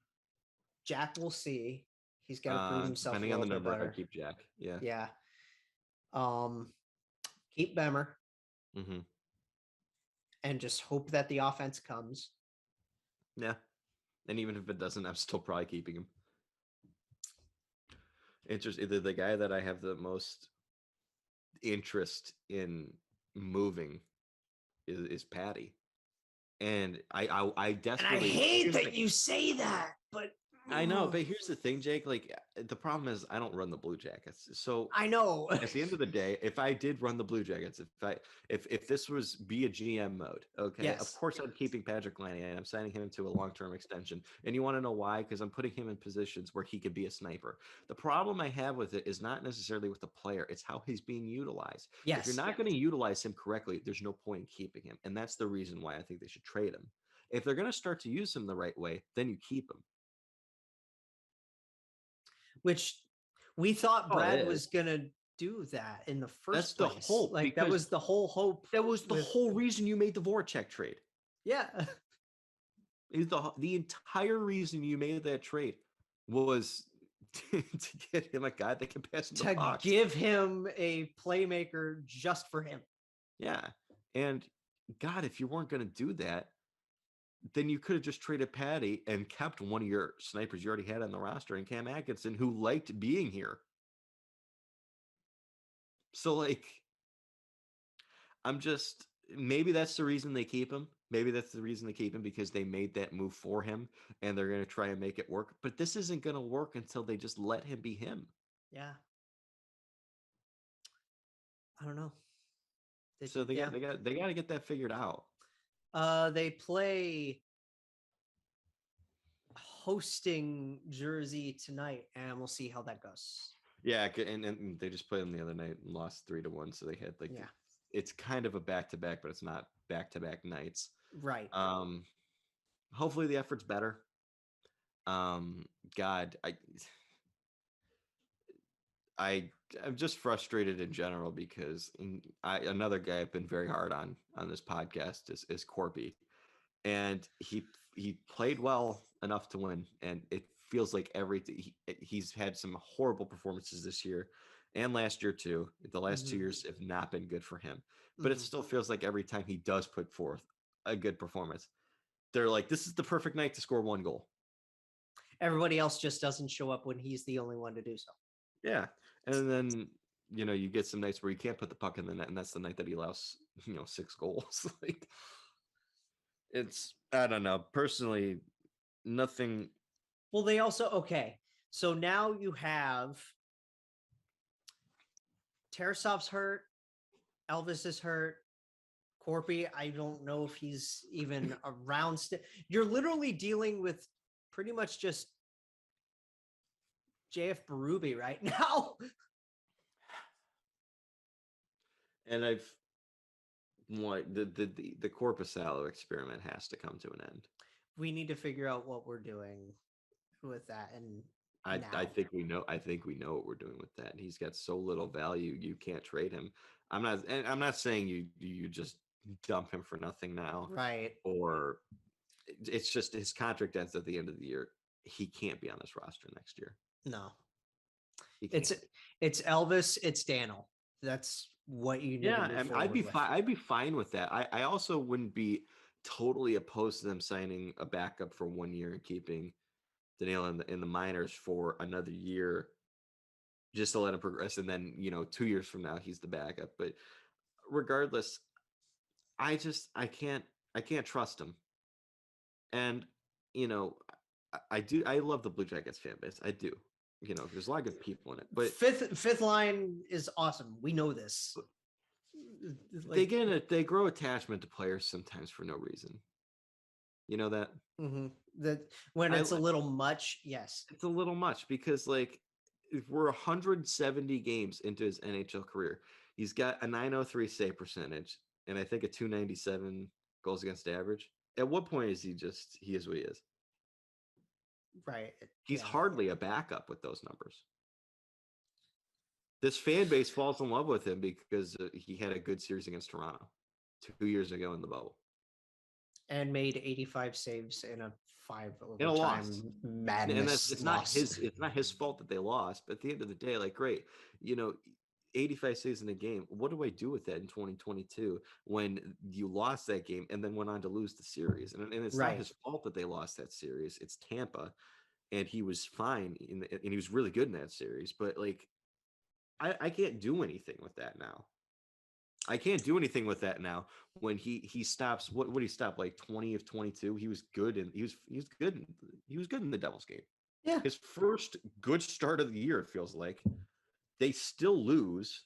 Jack, we'll see. He's got to prove himself a Depending on little the bit number, better. I keep Jack. Yeah. Yeah. Keep Bemmer Mm-hmm. and just hope that the offense comes. Yeah. And even if it doesn't, I'm still probably keeping him. Interesting. The guy that I have the most interest in moving is Patty. And I desperately. And I hate that you say that, but I know, but here's the thing, Jake. Like the problem is, I don't run the Blue Jackets. So I know. at the end of the day, if I did run the Blue Jackets, if this was be a GM mode, okay, of Yes. course I'm keeping Patrick Laine and I'm signing him to a long-term extension. And you want to know why? Because I'm putting him in positions where he could be a sniper. The problem I have with it is not necessarily with the player; it's how he's being utilized. Yes. If you're not going to utilize him correctly, there's no point in keeping him, and that's the reason why I think they should trade him. If they're going to start to use him the right way, then you keep him. Which we thought Oh, it Brad is. was gonna do that in the That's first the place. hope, Like that because was the whole hope. That was the whole reason you made the Voracek trade. Yeah. The entire reason you made that trade was to get him a guy that can pass the To puck. give him a playmaker just for him. Yeah. And God, if you weren't going to do that, then you could have just traded Patty and kept one of your snipers you already had on the roster in Cam Atkinson, who liked being here. So, like, maybe that's the reason they keep him. Maybe that's the reason they keep him, because they made that move for him and they're going to try and make it work. But this isn't going to work until they just let him be him. Yeah. I don't know. So they got to get that figured out. They play hosting Jersey tonight, and we'll see how that goes. Yeah, and they just played them the other night and lost 3-1. So they had it's kind of a back-to-back, but it's not back-to-back nights. Right. Hopefully the effort's better. God, I'm just frustrated in general because another guy I've been very hard on this podcast is Corpy, and he played well enough to win, and it feels like he's had some horrible performances this year and last year too. The last 2 years have not been good for him, but it still feels like every time he does put forth a good performance, they're like, this is the perfect night to score 1 goal. Everybody else just doesn't show up when he's the only one to do so. Yeah. And then, you get some nights where you can't put the puck in the net, and that's the night that he allows, 6 goals. Like, I don't know. Personally, nothing. Well, they also, okay. So now you have Tarasov's hurt. Elvis is hurt. Corpy, I don't know if he's even around. You're literally dealing with pretty much just JF Berube right now. And the Corpusalo experiment has to come to an end. We need to figure out what we're doing with that. And I think we know what we're doing with that. He's got so little value, you can't trade him. I'm not saying you just dump him for nothing now. Right. Or it's just his contract ends at the end of the year. He can't be on this roster next year. No. It's Elvis, it's Daniel. That's what you need. Yeah, and I'd be fine with that. I also wouldn't be totally opposed to them signing a backup for 1 year and keeping Daniel in the minors for another year, just to let him progress, and then 2 years from now he's the backup. But regardless, I can't trust him. And I love the Blue Jackets fan base. I do. There's a lot of good people in it. But fifth line is awesome. We know this. Like, they grow attachment to players sometimes for no reason. You know that? Mm-hmm. That when it's a little much, yes. It's a little much because, like, we're 170 games into his NHL career. He's got a 903 save percentage and I think a 297 goals against average. At what point is he what he is? Right. He's Yeah. hardly a backup with those numbers. This fan base falls in love with him because he had a good series against Toronto 2 years ago in the bubble. And made 85 saves in a 5 In a loss. overtime madness. And it's loss. not his fault that they lost, but at the end of the day, like, great, 85 saves in a game. What do I do with that in 2022 when you lost that game and then went on to lose the series? And it's not his fault that they lost that series. It's Tampa, and he was fine and he was really good in that series. But like, I can't do anything with that now. I can't do anything with that now when he stops. What would he stop, like 20 of 22? He was good and he was good. He was good in the Devils game. Yeah. His first good start of the year, it feels like. They still lose.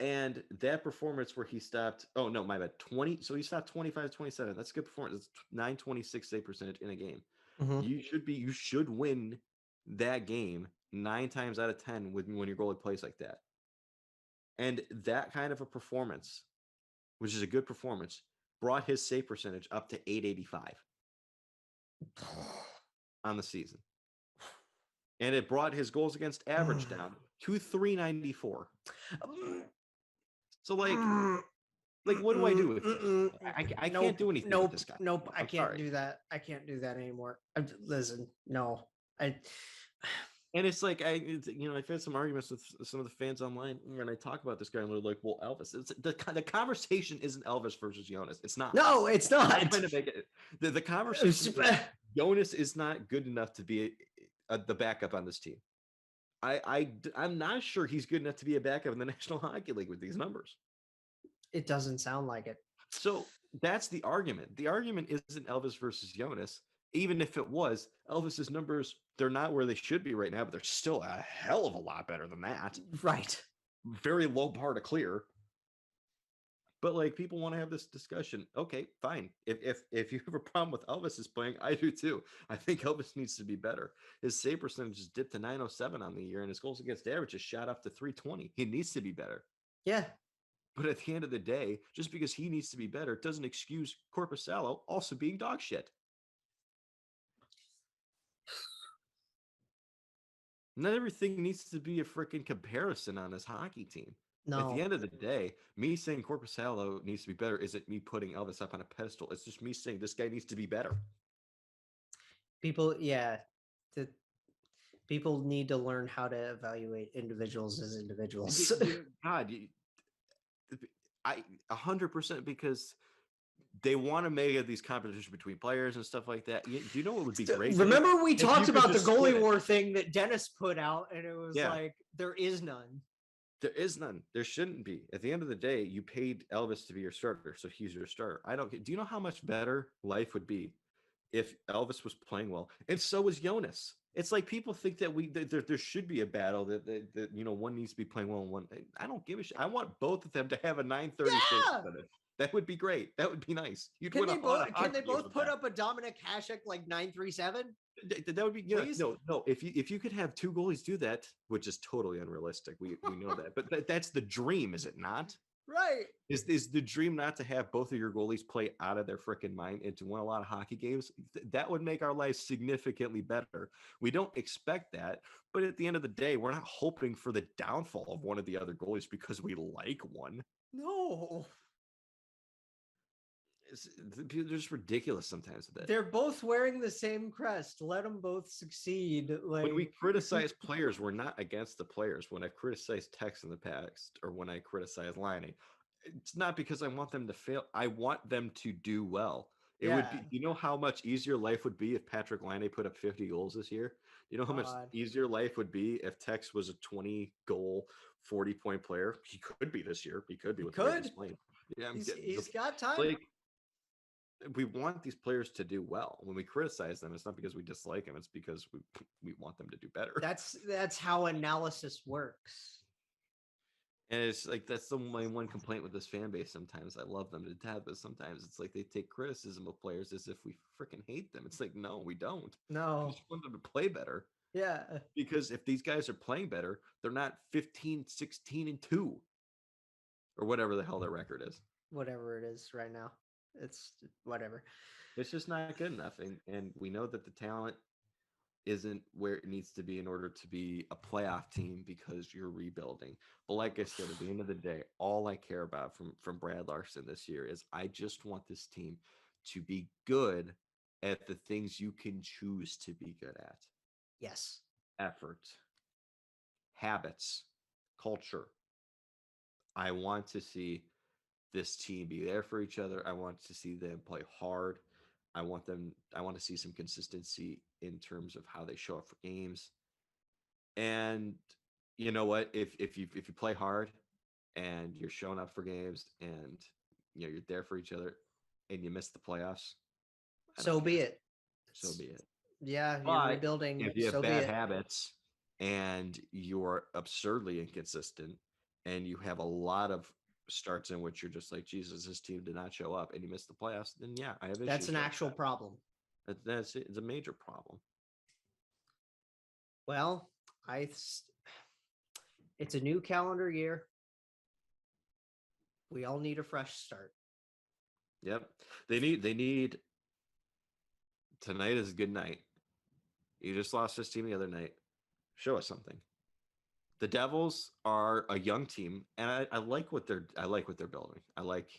And that performance where he stopped, oh no, my bad, 20. So he stopped 25-27. That's a good performance. It's 926 save percentage in a game. Mhm. You should win that game 9 times out of 10 when your goalie plays like that. And that kind of a performance, which is a good performance, brought his save percentage up to 885 on the season. And it brought his goals against average down to 394. So like what do I do with this? I can't do anything with this guy. Nope, I can't sorry. do that. I can't do that anymore. Listen, no. And it's like I've had some arguments with some of the fans online when I talk about this guy, and they're like, "Well, Elvis." It's the conversation isn't Elvis versus Jonas. It's not. No, it's not. I'm trying to make it. The conversation. Jonas is not good enough to be the backup on this team. I'm not sure he's good enough to be a backup in the National Hockey League with these numbers. It doesn't sound like it. So that's the argument. The argument isn't Elvis versus Jonas. Even if it was, Elvis's numbers, they're not where they should be right now, but they're still a hell of a lot better than that. Right. Very low bar to clear. But like, people want to have this discussion. Okay, fine. If you have a problem with Elvis is playing, I do too. I think Elvis needs to be better. His save percentage has dipped to 907 on the year, and his goals against average has shot up to 320. He needs to be better. Yeah. But at the end of the day, just because he needs to be better doesn't excuse Korpisalo also being dog shit. Not everything needs to be a freaking comparison on this hockey team. No. At the end of the day, me saying Korpisalo needs to be better isn't me putting Elvis up on a pedestal. It's just me saying this guy needs to be better. People need to learn how to evaluate individuals as individuals. God, I 100%, because they want to make these competitions between players and stuff like that. Do you know what would be great? Remember we talked about the goalie war thing that Dennis put out, and it was like, there is none. There is none. There shouldn't be. At the end of the day, you paid Elvis to be your starter, so he's your starter. Do you know how much better life would be if Elvis was playing well? And so was Jonas. It's like people think that there should be a battle that one needs to be playing well and one. I don't give a shit. I want both of them to have a 930 save. That would be great. That would be nice. Can they both put up a Dominic Hasek like 937? That would be no. If you could have two goalies do that, which is totally unrealistic, we know that, but that's the dream, is it not? Right. Is the dream not to have both of your goalies play out of their freaking mind and to win a lot of hockey games? That would make our lives significantly better. We don't expect that, but at the end of the day, we're not hoping for the downfall of one of the other goalies because we like one. No. They're just ridiculous sometimes with that. They're both wearing the same crest. Let them both succeed. When we criticize players, we're not against the players. When I've criticized Tex in the past, or when I criticize Laine, it's not because I want them to fail. I want them to do well. It would be. You know how much easier life would be if Patrick Laine put up 50 goals this year? You know how much easier life would be if Tex was a 20-goal, 40-point player? He could be this year. He could be with the way he's playing. Yeah, he's got time. Like, we want these players to do well. When we criticize them, it's not because we dislike them. It's because we want them to do better. That's how analysis works. And it's like, that's my one complaint with this fan base. Sometimes I love them to death, but sometimes it's like they take criticism of players as if we freaking hate them. It's like, no, we don't. No. We just want them to play better. Yeah. Because if these guys are playing better, they're not 15, 16-2 or whatever the hell their record is. Whatever it is right now. It's whatever. It's just not good enough. And we know that the talent isn't where it needs to be in order to be a playoff team because you're rebuilding. But like I said, at the end of the day, all I care about from Brad Larson this year is I just want this team to be good at the things you can choose to be good at. Yes. Effort, habits, culture. I want to see this team be there for each other. I want to see them play hard. I want to see some consistency in terms of how they show up for games. And you know what? If you play hard and you're showing up for games and you're there for each other and you miss the playoffs, I So don't be care. it. So be it. Yeah, you're But rebuilding. if you have So be bad it. habits and you're absurdly inconsistent and you have a lot of starts in which you're just like, Jesus, this team did not show up and you missed the playoffs, then yeah, I have issues. That's an like actual that. problem. That's it. It's a major problem. Well, it's a new calendar year. We all need a fresh start. Yep. They need tonight is a good night. You just lost this team the other night. Show us something. The Devils are a young team, and I like what they're building. I like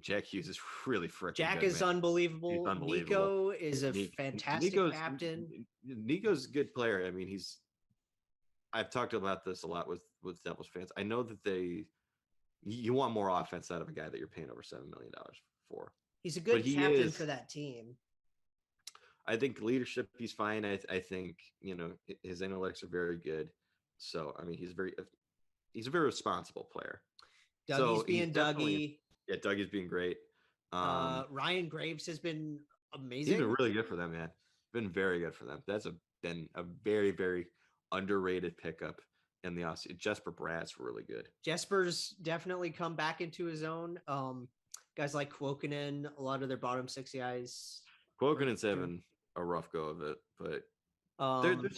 Jack Hughes is really freaking Jack good, is man. unbelievable. He's unbelievable. Nico is a fantastic captain. Nico's a good player. I mean, I've talked about this a lot with Devils fans. I know that you want more offense out of a guy that you're paying over $7 million for. He's a good captain for that team. I think leadership, he's fine. I think, his analytics are very good. So, I mean, he's a very responsible player. Dougie's being Dougie. Yeah, Dougie's being great. Ryan Graves has been amazing. He's been really good for them, man. Been very good for them. That's been a very, very underrated pickup in the offseason. Jesper Bratt's really good. Jesper's definitely come back into his own. Guys like Kuokkanen, a lot of their bottom six guys. Kuokkanen's having a rough go of it, but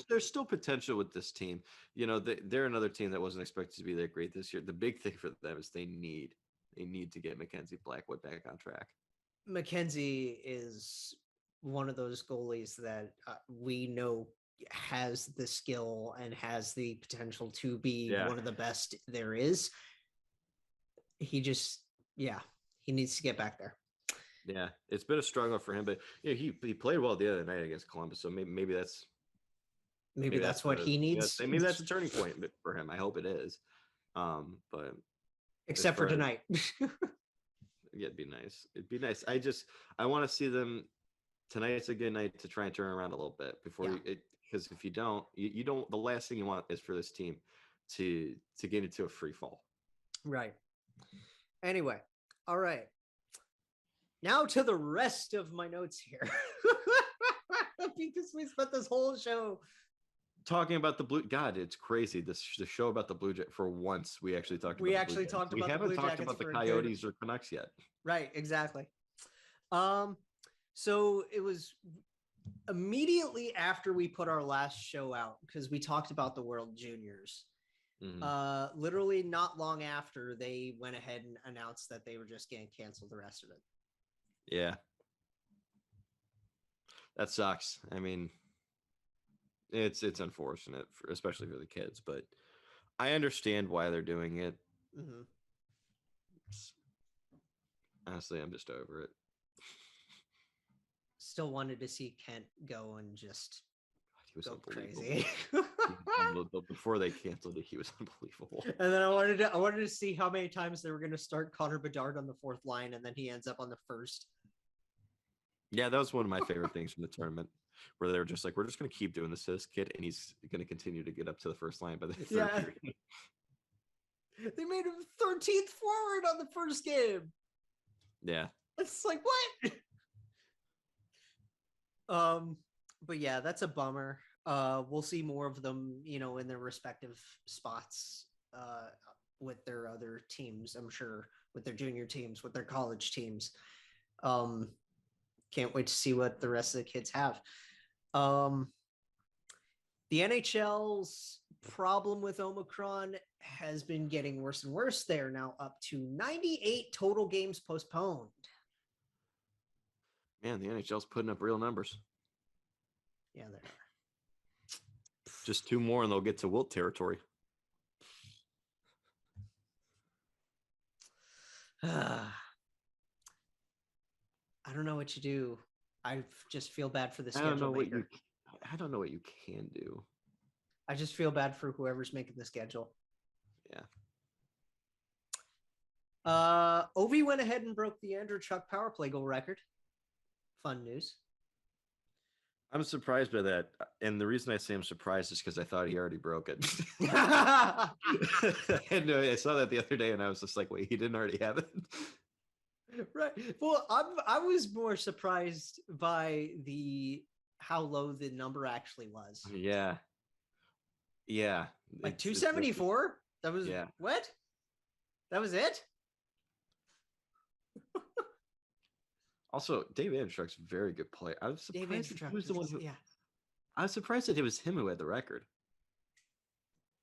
there's still potential with this team. They're another team that wasn't expected to be that great this year. The big thing for them is they need to get Mackenzie Blackwood back on track. Mackenzie is one of those goalies that we know has the skill and has the potential to be one of the best there is. He needs to get back there. Yeah, it's been a struggle for him, but he played well the other night against Columbus, so maybe that's what he needs. Maybe that's a turning point for him. I hope it is. But except for tonight. Yeah, it'd be nice. I want to see them. Tonight's a good night to try and turn around a little bit because if you don't, you don't. The last thing you want is for this team to get into a free fall. Right. Anyway, all right. Now to the rest of my notes here, because we spent this whole show talking about the Blue. God, it's crazy. The show about the Blue Jackets. For once, we actually talked. We haven't talked about the Coyotes or Canucks yet. Right. Exactly. So it was immediately after we put our last show out because we talked about the World Juniors. Mm-hmm. Literally not long after, they went ahead and announced that they were just going to cancel the rest of it. Yeah. That sucks. I mean, it's unfortunate, especially for the kids, but I understand why they're doing it. Mm-hmm. Honestly, I'm just over it. Still wanted to see Kent go and just go crazy. Before they canceled it, he was unbelievable. And then I wanted to see how many times they were going to start Connor Bedard on the fourth line, and then he ends up on the first. Yeah, that was one of my favorite things from the tournament, where they were just like, we're just going to keep doing this to this kid, and he's going to continue to get up to the first line by the third period. They made him 13th forward on the first game. Yeah. It's like, what? But yeah, that's a bummer. We'll see more of them, in their respective spots with their other teams, I'm sure, with their junior teams, with their college teams. Can't wait to see what the rest of the kids have. The NHL's problem with Omicron has been getting worse and worse. They are now up to 98 total games postponed. Man, the NHL's putting up real numbers. Yeah, they are. Just 2 more and they'll get to Wilt territory. I don't know what you do. I just feel bad for the schedule maker. I don't know what you can do. I just feel bad for whoever's making the schedule. Yeah. Ovi went ahead and broke the Andrew Chuck power play goal record. Fun news. I'm surprised by that. And the reason I say I'm surprised is because I thought he already broke it. And I saw that the other day and I was just like, wait, he didn't already have it? Right. Well, I was more surprised by how low the number actually was. Yeah. Yeah. Like 274? That was what? That was it? Also, Dave Andrechuk's a very good player. I was surprised that he was the one who. Yeah. I was surprised that it was him who had the record.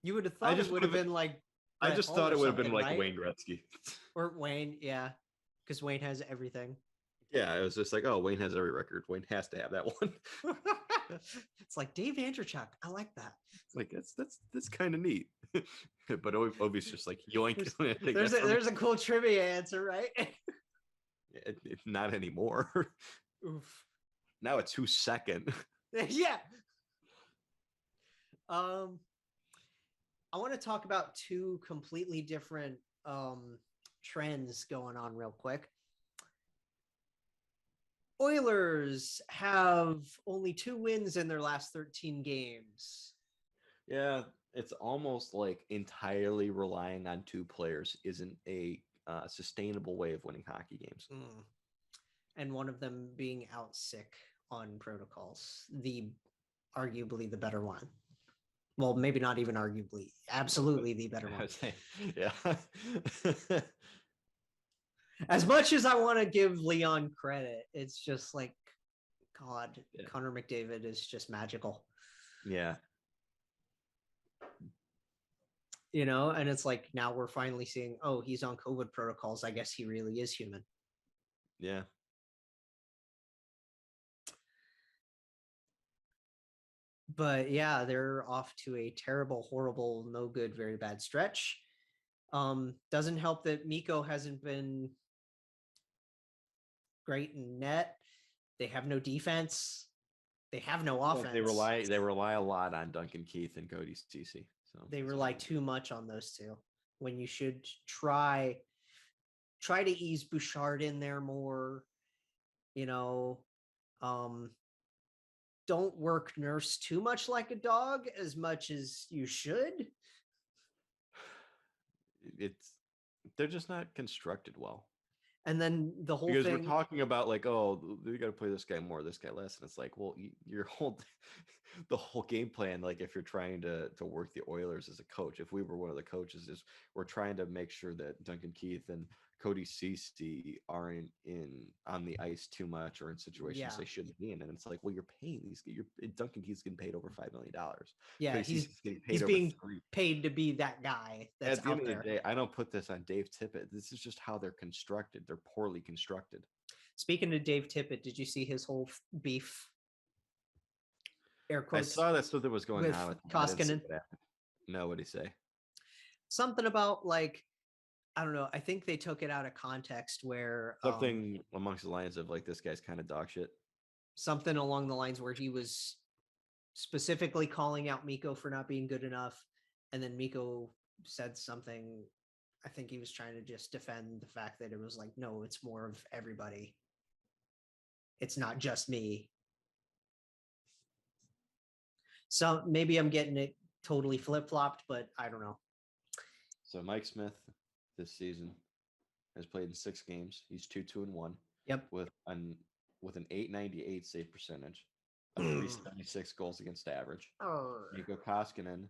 You would have thought it would have been like. I just thought it would have been like Wayne Gretzky. Or Wayne, yeah, because Wayne has everything. Yeah, it was just like, oh, Wayne has every record. Wayne has to have that one. It's like Dave Andrechuk. I like that. It's like that's kind of neat. But Ovi's just like yoink. There's a cool trivia answer, right? Not anymore. Oof. Now it's who's second. Yeah. I want to talk about 2 completely different trends going on real quick. Oilers have only 2 wins in their last 13 games. Yeah, it's almost like entirely relying on 2 players isn't a sustainable way of winning hockey games. And one of them being out sick on protocols, arguably the better one. Well, maybe not even arguably, absolutely the better one. Yeah. As much as I want to give Leon credit, it's just like, God, Yeah. Connor McDavid is just magical. Yeah. You know, and it's like now we're finally seeing, oh, he's on COVID protocols. I guess he really is human. Yeah. But yeah, they're off to a terrible, horrible, no good, very bad stretch. Doesn't help that Mikko hasn't been great in net. They have no defense. They have no offense. They rely a lot on Duncan Keith and Cody Ceci. So they rely too much on those 2 when you should try to ease Bouchard in there more. You know, don't work Nurse too much like a dog as much as you should. They're just not constructed well. And then the whole because thing, we're talking about like, oh, we got to play this guy more, this guy less, and it's like, well, the whole game plan, like if you're trying to work the Oilers as a coach, if we were one of the coaches, is we're trying to make sure that Duncan Keith and Cody Ceci aren't on the ice too much or in situations they shouldn't be in, and it's like, well, you're paying Duncan Keith's getting paid over $5 million. Yeah, he's being paid to be that guy. That's at the end of the day, I don't put this on Dave Tippett. This is just how they're constructed. They're poorly constructed. Speaking of Dave Tippett, did you see his whole beef? Air quotes. I saw that stuff that was going on with Koskinen. No, what'd he say? Something about like, I don't know. I think they took it out of context where something amongst the lines of like, this guy's kind of dog shit. Something along the lines where he was specifically calling out Mikko for not being good enough. And then Mikko said something. I think he was trying to just defend the fact that it was like, no, it's more of everybody. It's not just me. So maybe I'm getting it totally flip-flopped, but I don't know. So Mike Smith this season has played in 6 games. He's 2-2-1. Yep. With an 898 save percentage, a 376 goals against average. Mikko Koskinen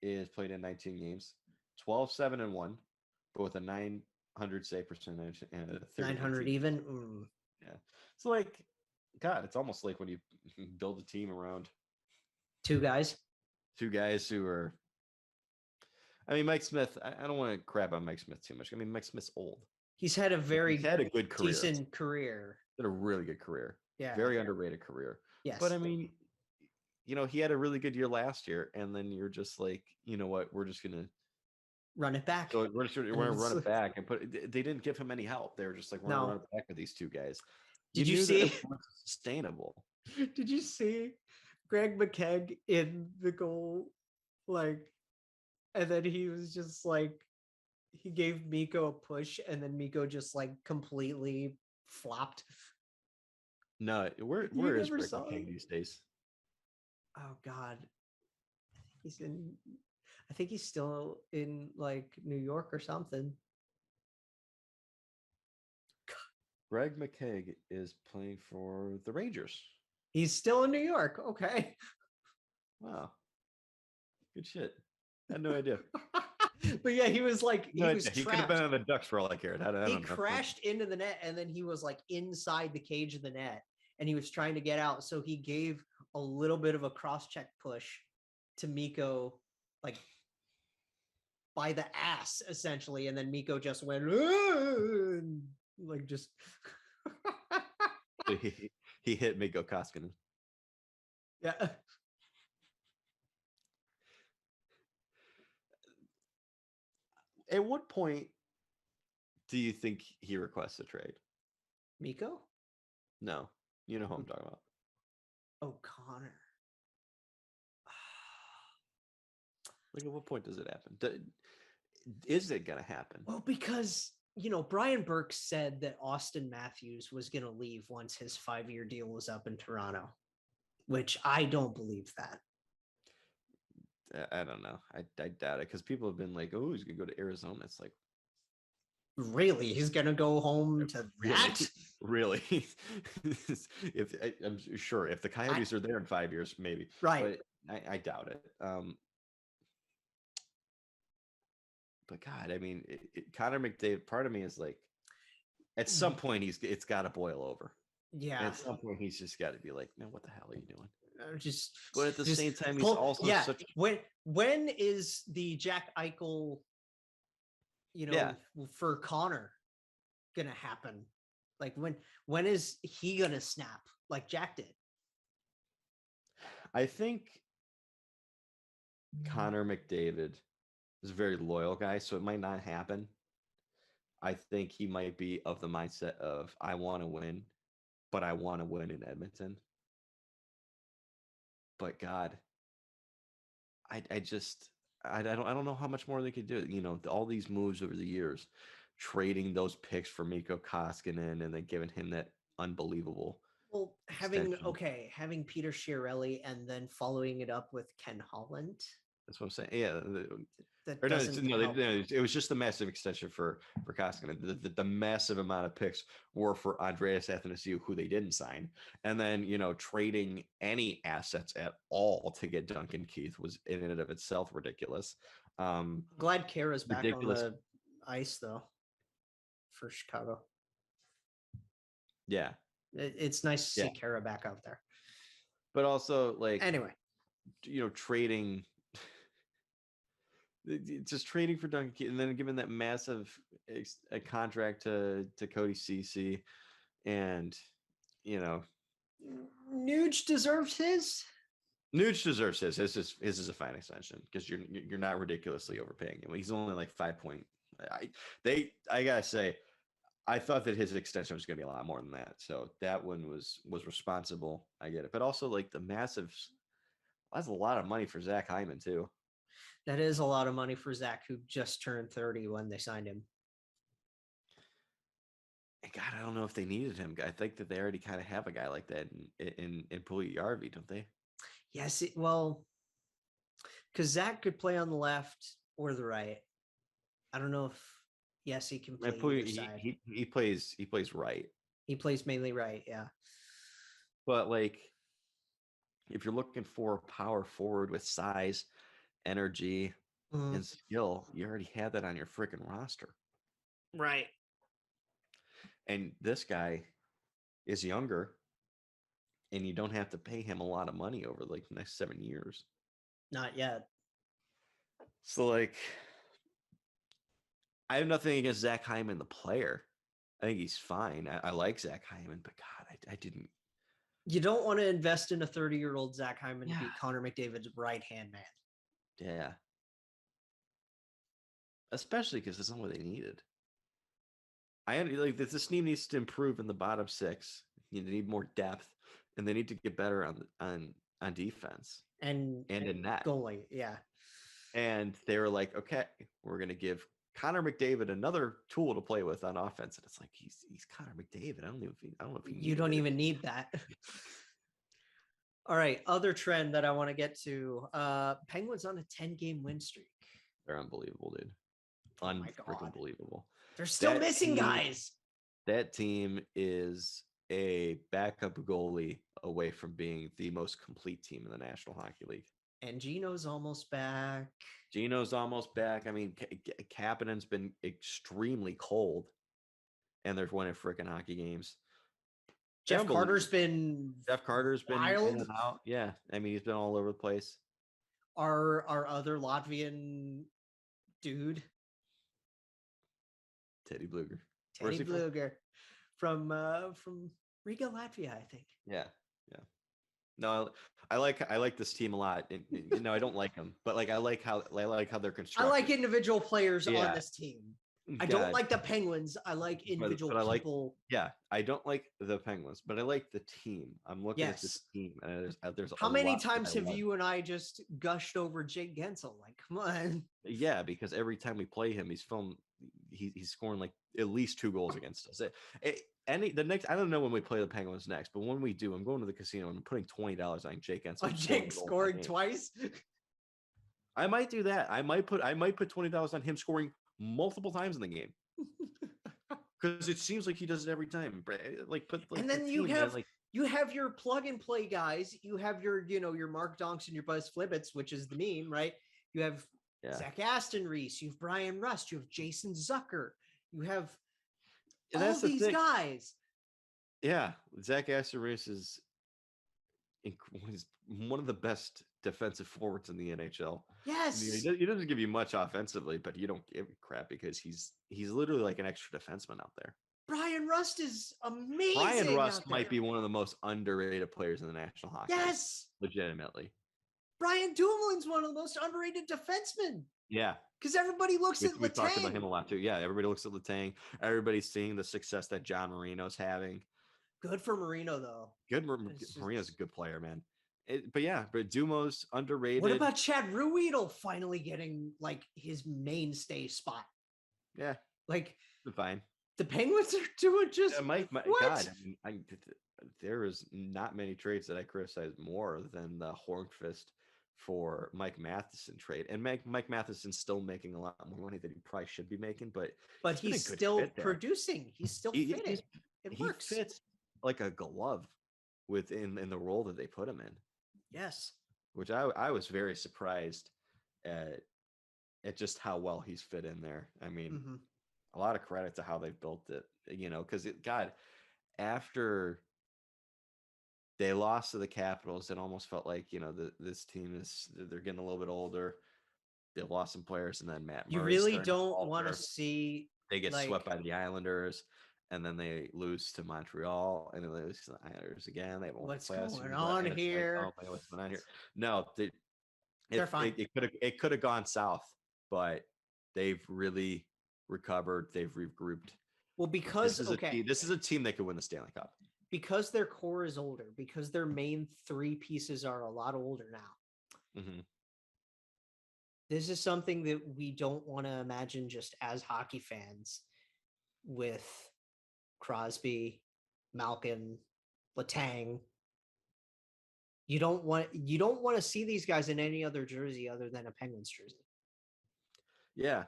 is played in 19 games, 12-7-1, but with a 900 save percentage and a 900 even. Yeah. So like, God, it's almost like when you build a team around Two guys. Two guys who are. I mean, Mike Smith. I don't want to crap on Mike Smith too much. I mean, Mike Smith's old. He's had a very He's had a good career. decent career. Had a really good career. Yeah. Very underrated career. Yes. But I mean, he had a really good year last year, and then you're just like, you know what? We're just gonna run it back. So we're gonna run it back and They didn't give him any help. They were just like, we're gonna run it back with these two guys. Did you see? It was sustainable. Did you see Greg McKegg in the goal? And then he was just like, he gave Mikko a push, and then Mikko just like completely flopped. No, where is Greg McKegg these days? Oh God, I think he's still in like New York or something. Greg McKegg is playing for the Rangers. He's still in New York. Okay. Wow. Good shit. I had no idea. But yeah, he was like, he could have been on the Ducks for all I cared. He crashed into the net, and then he was like inside the cage of the net, and he was trying to get out. So he gave a little bit of a cross-check push to Mikko, like by the ass, essentially, and then Mikko just went like just. he hit Mikko Koskinen. Yeah. At what point do you think he requests a trade? Mikko? No. You know who I'm talking about. Oh, Connor. Like, at what point does it happen? Is it going to happen? Well, because, Brian Burke said that Austin Matthews was going to leave once his 5-year deal was up in Toronto, which I don't believe that. I don't know. I doubt it, because people have been like, oh, he's going to go to Arizona. It's like, really? He's going to go home to that? Really? I'm sure if the Coyotes are there in 5 years, maybe. Right. But I doubt it. But God, I mean, Connor McDavid, part of me is like, at some point it's got to boil over. Yeah. And at some point he's just got to be like, man, what the hell are you doing? But at the same time, he's also such. When is the Jack Eichel, for Connor gonna happen? Like when is he gonna snap like Jack did? I think Connor McDavid is a very loyal guy, so it might not happen. I think he might be of the mindset of, I want to win, but I want to win in Edmonton. But God, I don't know how much more they could do. All these moves over the years, trading those picks for Mikko Koskinen and then giving him that unbelievable. Well, having Peter Chiarelli and then following it up with Ken Holland. That's what I'm saying. Yeah. It was just the massive extension for Koskinen. The massive amount of picks were for Andreas Athanasiou, who they didn't sign. And then, trading any assets at all to get Duncan Keith was in and of itself ridiculous. Glad Kara's back on the ice, though, for Chicago. Yeah. It's nice to see Kara back out there. But also, anyway, trading... Just trading for Duncan Keith and then giving that massive a contract to Cody Ceci, and Nuge deserves his. Nuge deserves his. His is a fine extension because you're not ridiculously overpaying him. He's only like 5 point. I gotta say, I thought that his extension was gonna be a lot more than that. So that one was responsible. I get it, but also like the massive. That's a lot of money for Zach Hyman too. That is a lot of money for Zach, who just turned 30 when they signed him. And God, I don't know if they needed him. I think that they already kind of have a guy like that in Puljujärvi, don't they? Yes, because Zach could play on the left or the right. I don't know if he can play either side. He plays right. He plays mainly right, yeah. But if you're looking for a power forward with size, energy, and skill, you already have that on your freaking roster. Right. And this guy is younger and you don't have to pay him a lot of money over like the next 7 years. Not yet. So like, I have nothing against Zach Hyman, the player. I think he's fine. I like Zach Hyman, but God, I didn't. You don't want to invest in a 30-year-old Zach Hyman to be Yeah. Connor McDavid's right-hand man. Yeah. Especially because that's not what they needed. Like this team needs to improve in the bottom six. You need more depth, and they need to get better on defense And in net. goalie, yeah. And they were like, okay, we're gonna give Connor McDavid another tool to play with on offense. And it's like he's Connor McDavid. I don't know if You don't even need that. All right, other trend that I want to get to. Penguins on a 10-game win streak. They're unbelievable, dude. Oh my God. Unbelievable. They're still missing team, guys. That team is a backup goalie away from being the most complete team in the National Hockey League. And Gino's almost back. I mean, Kapanen's been extremely cold, and they're winning freaking hockey games. Jeff Carter's been wild. in and out. Yeah, I mean, he's been all over the place. Our other Latvian dude, Teddy Bluger. Teddy Bluger, from Riga, Latvia, I think. Yeah. No, I like this team a lot. I don't like them, but like I like how they're constructed. I like individual players on this team. I don't like the Penguins. I like individual people. I don't like the Penguins, but I like the team. I'm looking at this team, and there's how many times have you and I just gushed over Jake Gensel? Like, come on. Yeah, because every time we play him, he's scoring like at least 2 goals against us. The next, I don't know when we play the Penguins next, but when we do, I'm going to the casino and I'm putting $20 on Jake Gensel. On Jake scoring twice. I might do that. I might put $20 on him scoring multiple times in the game. Because it seems like he does it every time. And then you have your plug and play guys. You have your Mark Donks and your Buzz Flibbits, which is the meme, right? You have Zach Aston Reese. You have Brian Rust. You have Jason Zucker. You have all these guys. Yeah, Zach Aston Reese is one of the best defensive forwards in the NHL. Yes, he doesn't give you much offensively, but you don't give a crap because he's literally like an extra defenseman out there. Brian Rust is amazing. Brian Rust might be one of the most underrated players in the National Hockey League. Yes, legitimately. Brian Dumoulin's one of the most underrated defensemen. Yeah, because everybody looks at Letang. We talked about him a lot too. Yeah, everybody looks at Letang. Everybody's seeing the success that John Marino's having. Good for Marino, though. Marino's a good player, man. But Dumo's underrated. What about Chad Ruedel finally getting like his mainstay spot? Yeah, like fine. The Penguins are doing just Mike. What? God, I mean, there is not many trades that I criticize more than the Hornqvist for Mike Matheson trade, and Mike Matheson's still making a lot more money than he probably should be making, but he's still producing. He's still fitting. It works. He fits like a glove within the role that they put him in. Yes, which I was very surprised at just how well he's fit in there. I mean, a lot of credit to how they've built it. Because after they lost to the Capitals, it almost felt like this team they're getting a little bit older. They lost some players, and then Matt Murray. You really don't want to see they get swept by the Islanders, and then they lose to Montreal, and then they lose to the Islanders again. They what's going on here? Like, what's going on here? No, they're fine. It could have gone south, but they've really recovered. They've regrouped. Well, because this is a team that could win the Stanley Cup. Because their core is older, because their main 3 pieces are a lot older now. Mm-hmm. This is something that we don't want to imagine just as hockey fans with Crosby, Malkin, Letang. You don't want to see these guys in any other jersey other than a Penguins jersey. Yeah.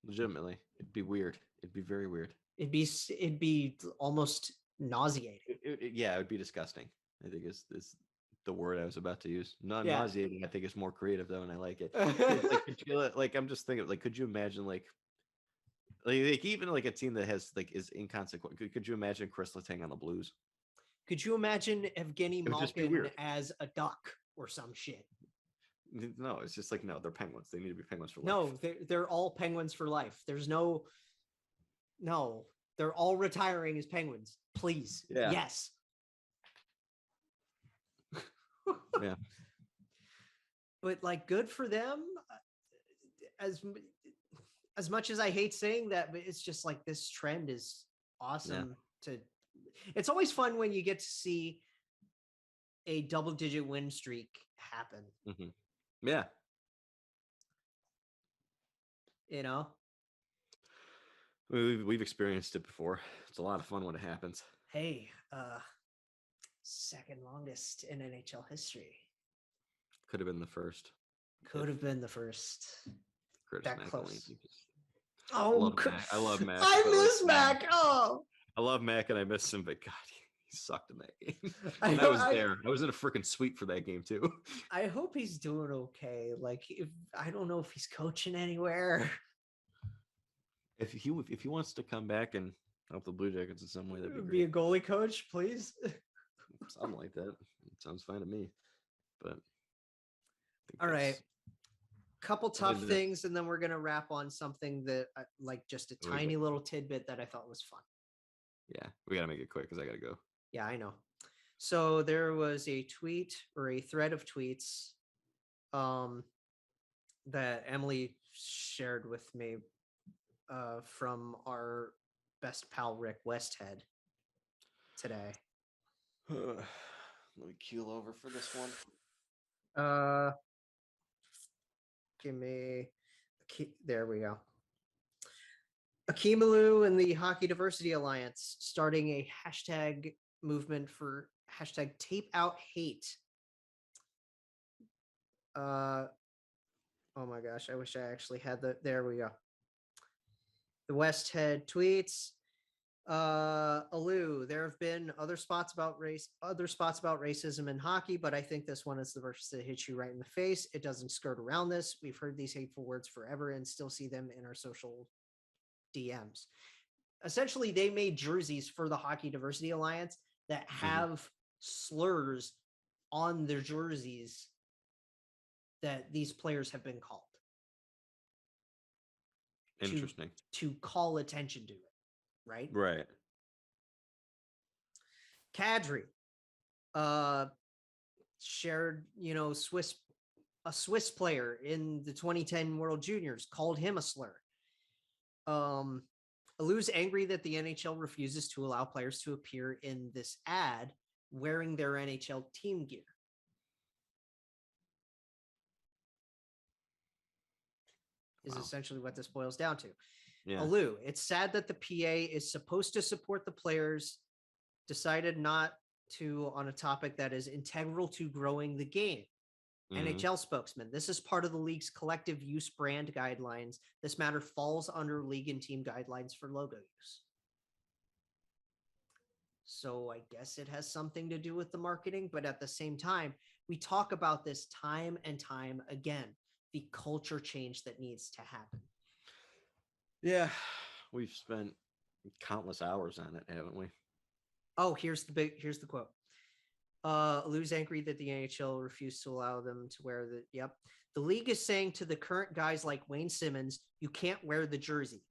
Legitimately. It'd be weird. It'd be very weird. It'd be almost nauseating. It would be disgusting. I think is the word I was about to use. Nauseating, I think, is more creative though, and I like it. I'm just thinking, could you imagine like even like a team that has is inconsequential? Could you imagine Chris Letang on the Blues? Could you imagine Evgeny It would just be Malkin weird. as a duck or some shit? No, it's just like, no, they're penguins. They need to be penguins for life. No, they're all penguins for life. There's no, they're all retiring as penguins. Please. Yeah. Yes. Yeah. But like, good for them. As much as I hate saying that, but it's just like this trend is awesome. It's always fun when you get to see a double-digit win streak happen. Mm-hmm. Yeah. You know, we've experienced it before. It's a lot of fun when it happens. Hey, second longest in NHL history. Could have been the first. Could have been the first. Curtis That McElwain. close. Oh, I love Mac. I but, miss like, Mac. Oh, I love Mac and I miss him, but God, he sucked in that game. I And I know- was I- there. I was in a freaking suite for that game too. I hope he's doing okay. Like, I don't know if he's coaching anywhere. If he wants to come back and help the Blue Jackets in some way, that'd be Be a great. goalie coach, please. Something like that. Sounds fine to me. But I think All right. that's- Couple Other tough than that- things, and then we're gonna wrap on something that like just a What is tiny it? little tidbit that I thought was fun. Yeah, we gotta make it quick because I gotta go. Yeah, I know. So there was a tweet or a thread of tweets that Emily shared with me from our best pal Rick Westhead today. Let me keel over for this one. Give me there we go. Akimalu and the Hockey Diversity Alliance starting a hashtag movement for hashtag tape out hate. Oh my gosh, I wish I actually had there we go. The Westhead tweets. Alu, there have been other spots about racism in hockey, but I think this one is the verse that hits you right in the face. It doesn't skirt around this. We've heard these hateful words forever and still see them in our social DMs. Essentially, they made jerseys for the Hockey Diversity Alliance that have slurs on their jerseys that these players have been called. Interesting. To call attention to it. Right? Right. Kadri shared, a Swiss player in the 2010 World Juniors called him a slur. Alu's angry that the NHL refuses to allow players to appear in this ad wearing their NHL team gear. Is essentially what this boils down to. Yeah. Alu, it's sad that the PA is supposed to support the players, decided not to on a topic that is integral to growing the game. NHL spokesman, this is part of the league's collective use brand guidelines. This matter falls under league and team guidelines for logo use. So I guess it has something to do with the marketing, but at the same time, we talk about this time and time again, the culture change that needs to happen. Yeah, we've spent countless hours on it, haven't we? Oh, here's the quote. Alu's angry that the NHL refused to allow them to wear the. Yep. The league is saying to the current guys like Wayne Simmons, you can't wear the jersey.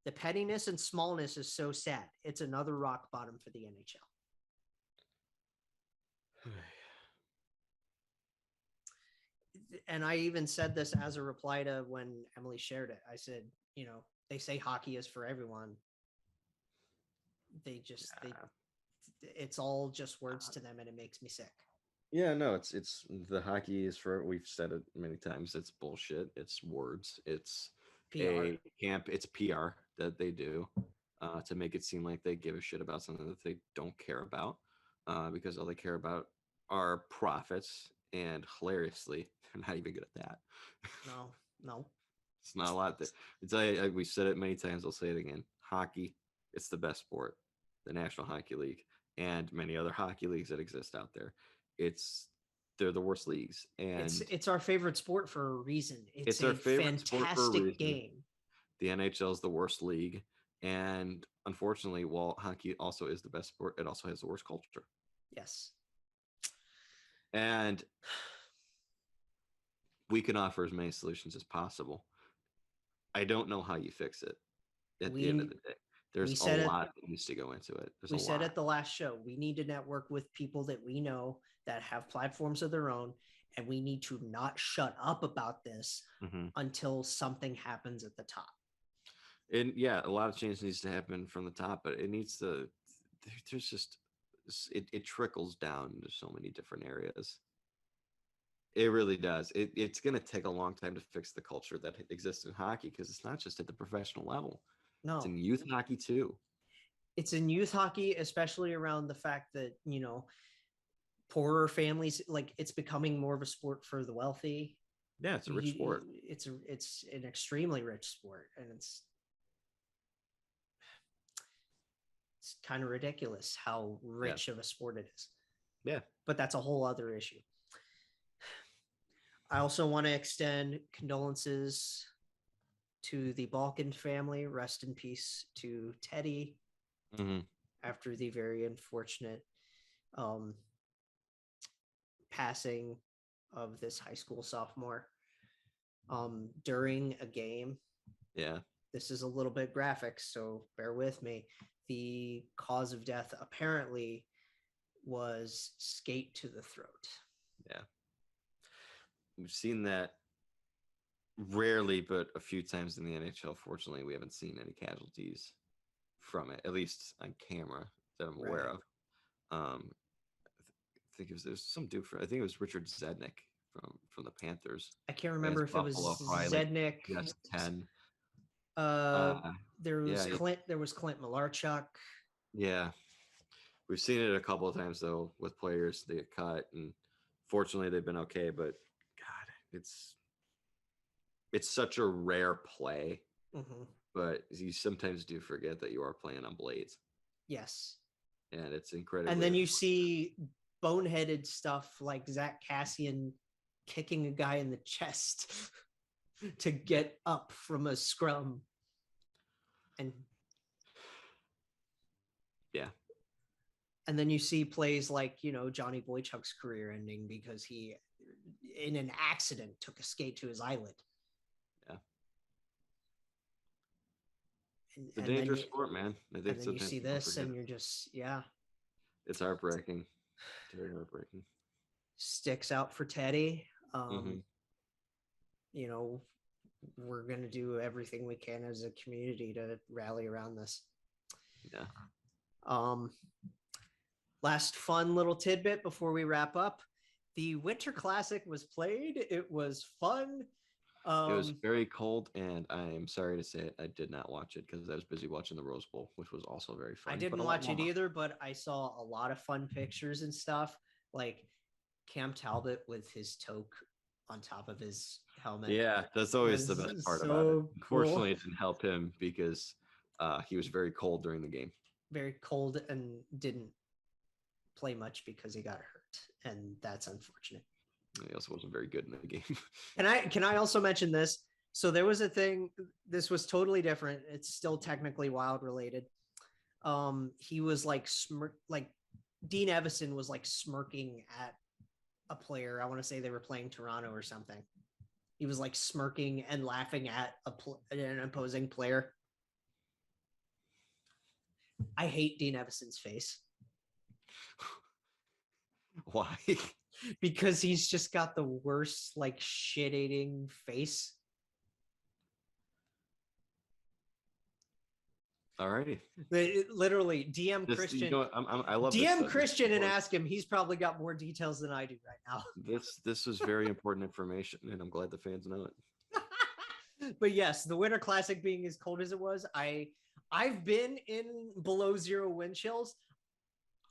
The pettiness and smallness is so sad. It's another rock bottom for the NHL. And I even said this as a reply to when Emily shared it. I said, they say hockey is for everyone. It's all just words to them, and it makes me sick. Yeah, no, it's the hockey is for, we've said it many times, it's bullshit. It's words. It's PR. it's PR that they do to make it seem like they give a shit about something that they don't care about because all they care about are profits, and hilariously, they're not even good at that. No. It's not a lot. We said it many times. I'll say it again. Hockey, it's the best sport. The National Hockey League and many other hockey leagues that exist out there. They're the worst leagues, and it's our favorite sport for a reason. It's our a favorite sport for a reason. fantastic game. The NHL is the worst league, and unfortunately, while hockey also is the best sport, it also has the worst culture. Yes. And we can offer as many solutions as possible. I don't know how you fix it at the end of the day. There's a lot that needs to go into it. We said at the last show, we need to network with people that we know that have platforms of their own, and we need to not shut up about this until something happens at the top. And yeah, a lot of change needs to happen from the top, but it needs to, there's just, it trickles down into so many different areas. It really does. It's going to take a long time to fix the culture that exists in hockey, because it's not just at the professional level. No. It's in youth hockey too. It's in youth hockey, especially around the fact that, you know, poorer families, like, it's becoming more of a sport for the wealthy. Yeah, it's a rich sport. It's an extremely rich sport, and it's kind of ridiculous how rich of a sport it is. Yeah. But that's a whole other issue. I also want to extend condolences to the Balkind family. Rest in peace to Teddy after the very unfortunate passing of this high school sophomore during a game. Yeah. This is a little bit graphic, so bear with me. The cause of death apparently was skate to the throat. Yeah. We've seen that rarely, but a few times in the NHL. Fortunately, we haven't seen any casualties from it, at least on camera that I'm aware of. I think there's some dude I think it was Richard Zednik from the Panthers. I can't remember if it was Zednik. Like 10. There was Clint. There was Clint Malarchuk. Yeah, we've seen it a couple of times though with players that get cut, and fortunately they've been okay. But God, it's such a rare play. But you sometimes do forget that you are playing on blades. Yes, and it's incredible. And then you see boneheaded stuff like Zach Cassian kicking a guy in the chest to get up from a scrum. And yeah. And then you see plays like, you know, Johnny Boychuk's career ending because he, in an accident, took a skate to his eyelid. Yeah. It's a dangerous sport, man. I think and then you see this and you're just, yeah. It's heartbreaking. It's very heartbreaking. Sticks out for Teddy. You know, we're going to do everything we can as a community to rally around this. Yeah. Last fun little tidbit before we wrap up. The Winter Classic was played. It was fun. It was very cold, and I am sorry to say it, I did not watch it because I was busy watching the Rose Bowl, which was also very fun. I didn't watch it either, but I saw a lot of fun pictures and stuff, like Cam Talbot with his toque on top of his helmet. Yeah, that's always the best part about it. Cool. Unfortunately, it didn't help him because he was very cold during the game. Very cold and didn't play much because he got hurt, and that's unfortunate. He also wasn't very good in the game. Can I also mention this? So there was a thing. This was totally different. It's still technically Wild related. He was like Dean Evison was like smirking at a player. I want to say they were playing Toronto or something. He was like smirking and laughing at an opposing player. I hate Dean Evison's face. Why? Because he's just got the worst, like, shit-eating face. Alrighty. Literally, DM Christian. You know, I love DM Christian and ask him. He's probably got more details than I do right now. This was very important information, and I'm glad the fans know it. But yes, the Winter Classic being as cold as it was, I've been in below zero wind chills.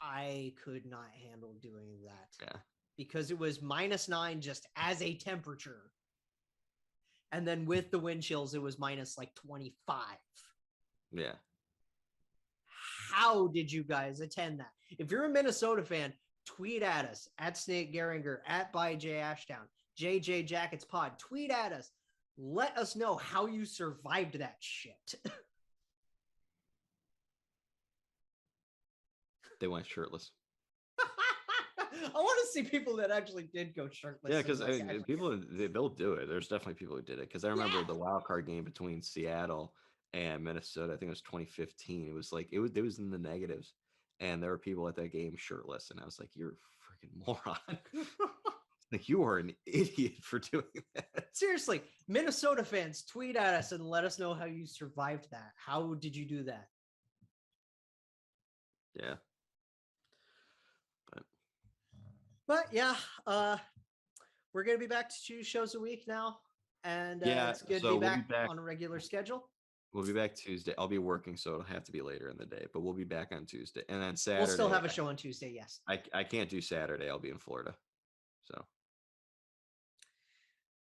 I could not handle doing that. Yeah. Because it was -9 just as a temperature. And then with the wind chills, it was minus like 25. Yeah. How did you guys attend that? If you're a Minnesota fan, tweet at us at Snake Gehringer, at by J Ashdown, JJ Jackets Pod. Tweet at us. Let us know how you survived that shit. They went shirtless. I want to see people that actually did go shirtless. Yeah, because and, people they'll do it. There's definitely people who did it. Because I remember the wild card game between Seattle and Minnesota. I think it was 2015. It was like it was in the negatives, and there were people at that game shirtless, and I was like, "You're a freaking moron! Like you are an idiot for doing that." Seriously, Minnesota fans, tweet at us and let us know how you survived that. How did you do that? Yeah. But yeah, we're gonna be back to 2 shows a week now, and it's good to so be we'll be back back- on a regular schedule. We'll be back Tuesday. I'll be working, so it'll have to be later in the day. But we'll be back on Tuesday, and then Saturday. We'll still have a show on Tuesday. Yes. I can't do Saturday. I'll be in Florida, so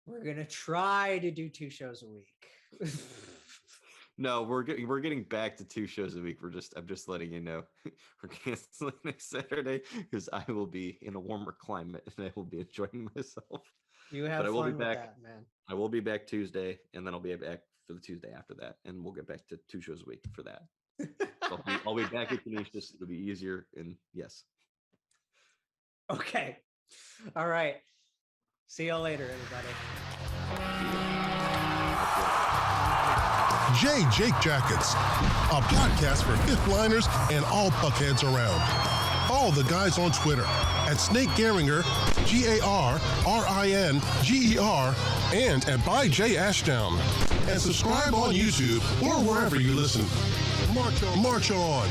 We're gonna try to do 2 shows a week. no, we're getting back to 2 shows a week. I'm just letting you know we're canceling next Saturday because I will be in a warmer climate and I will be enjoying myself. You have But I will fun be with back. that, man. I will be back Tuesday, and then I'll be back for the Tuesday after that, and we'll get back to 2 shows a week for that. So I'll be back at Canisius. It'll be easier, and yes. Okay. All right. See y'all later, everybody. Jake Jackets, a podcast for fifth liners and all puckheads around. Follow the guys on Twitter at Snake Garinger, GARRINGER, and at by J Ashdown. And subscribe on YouTube or wherever you listen. March on.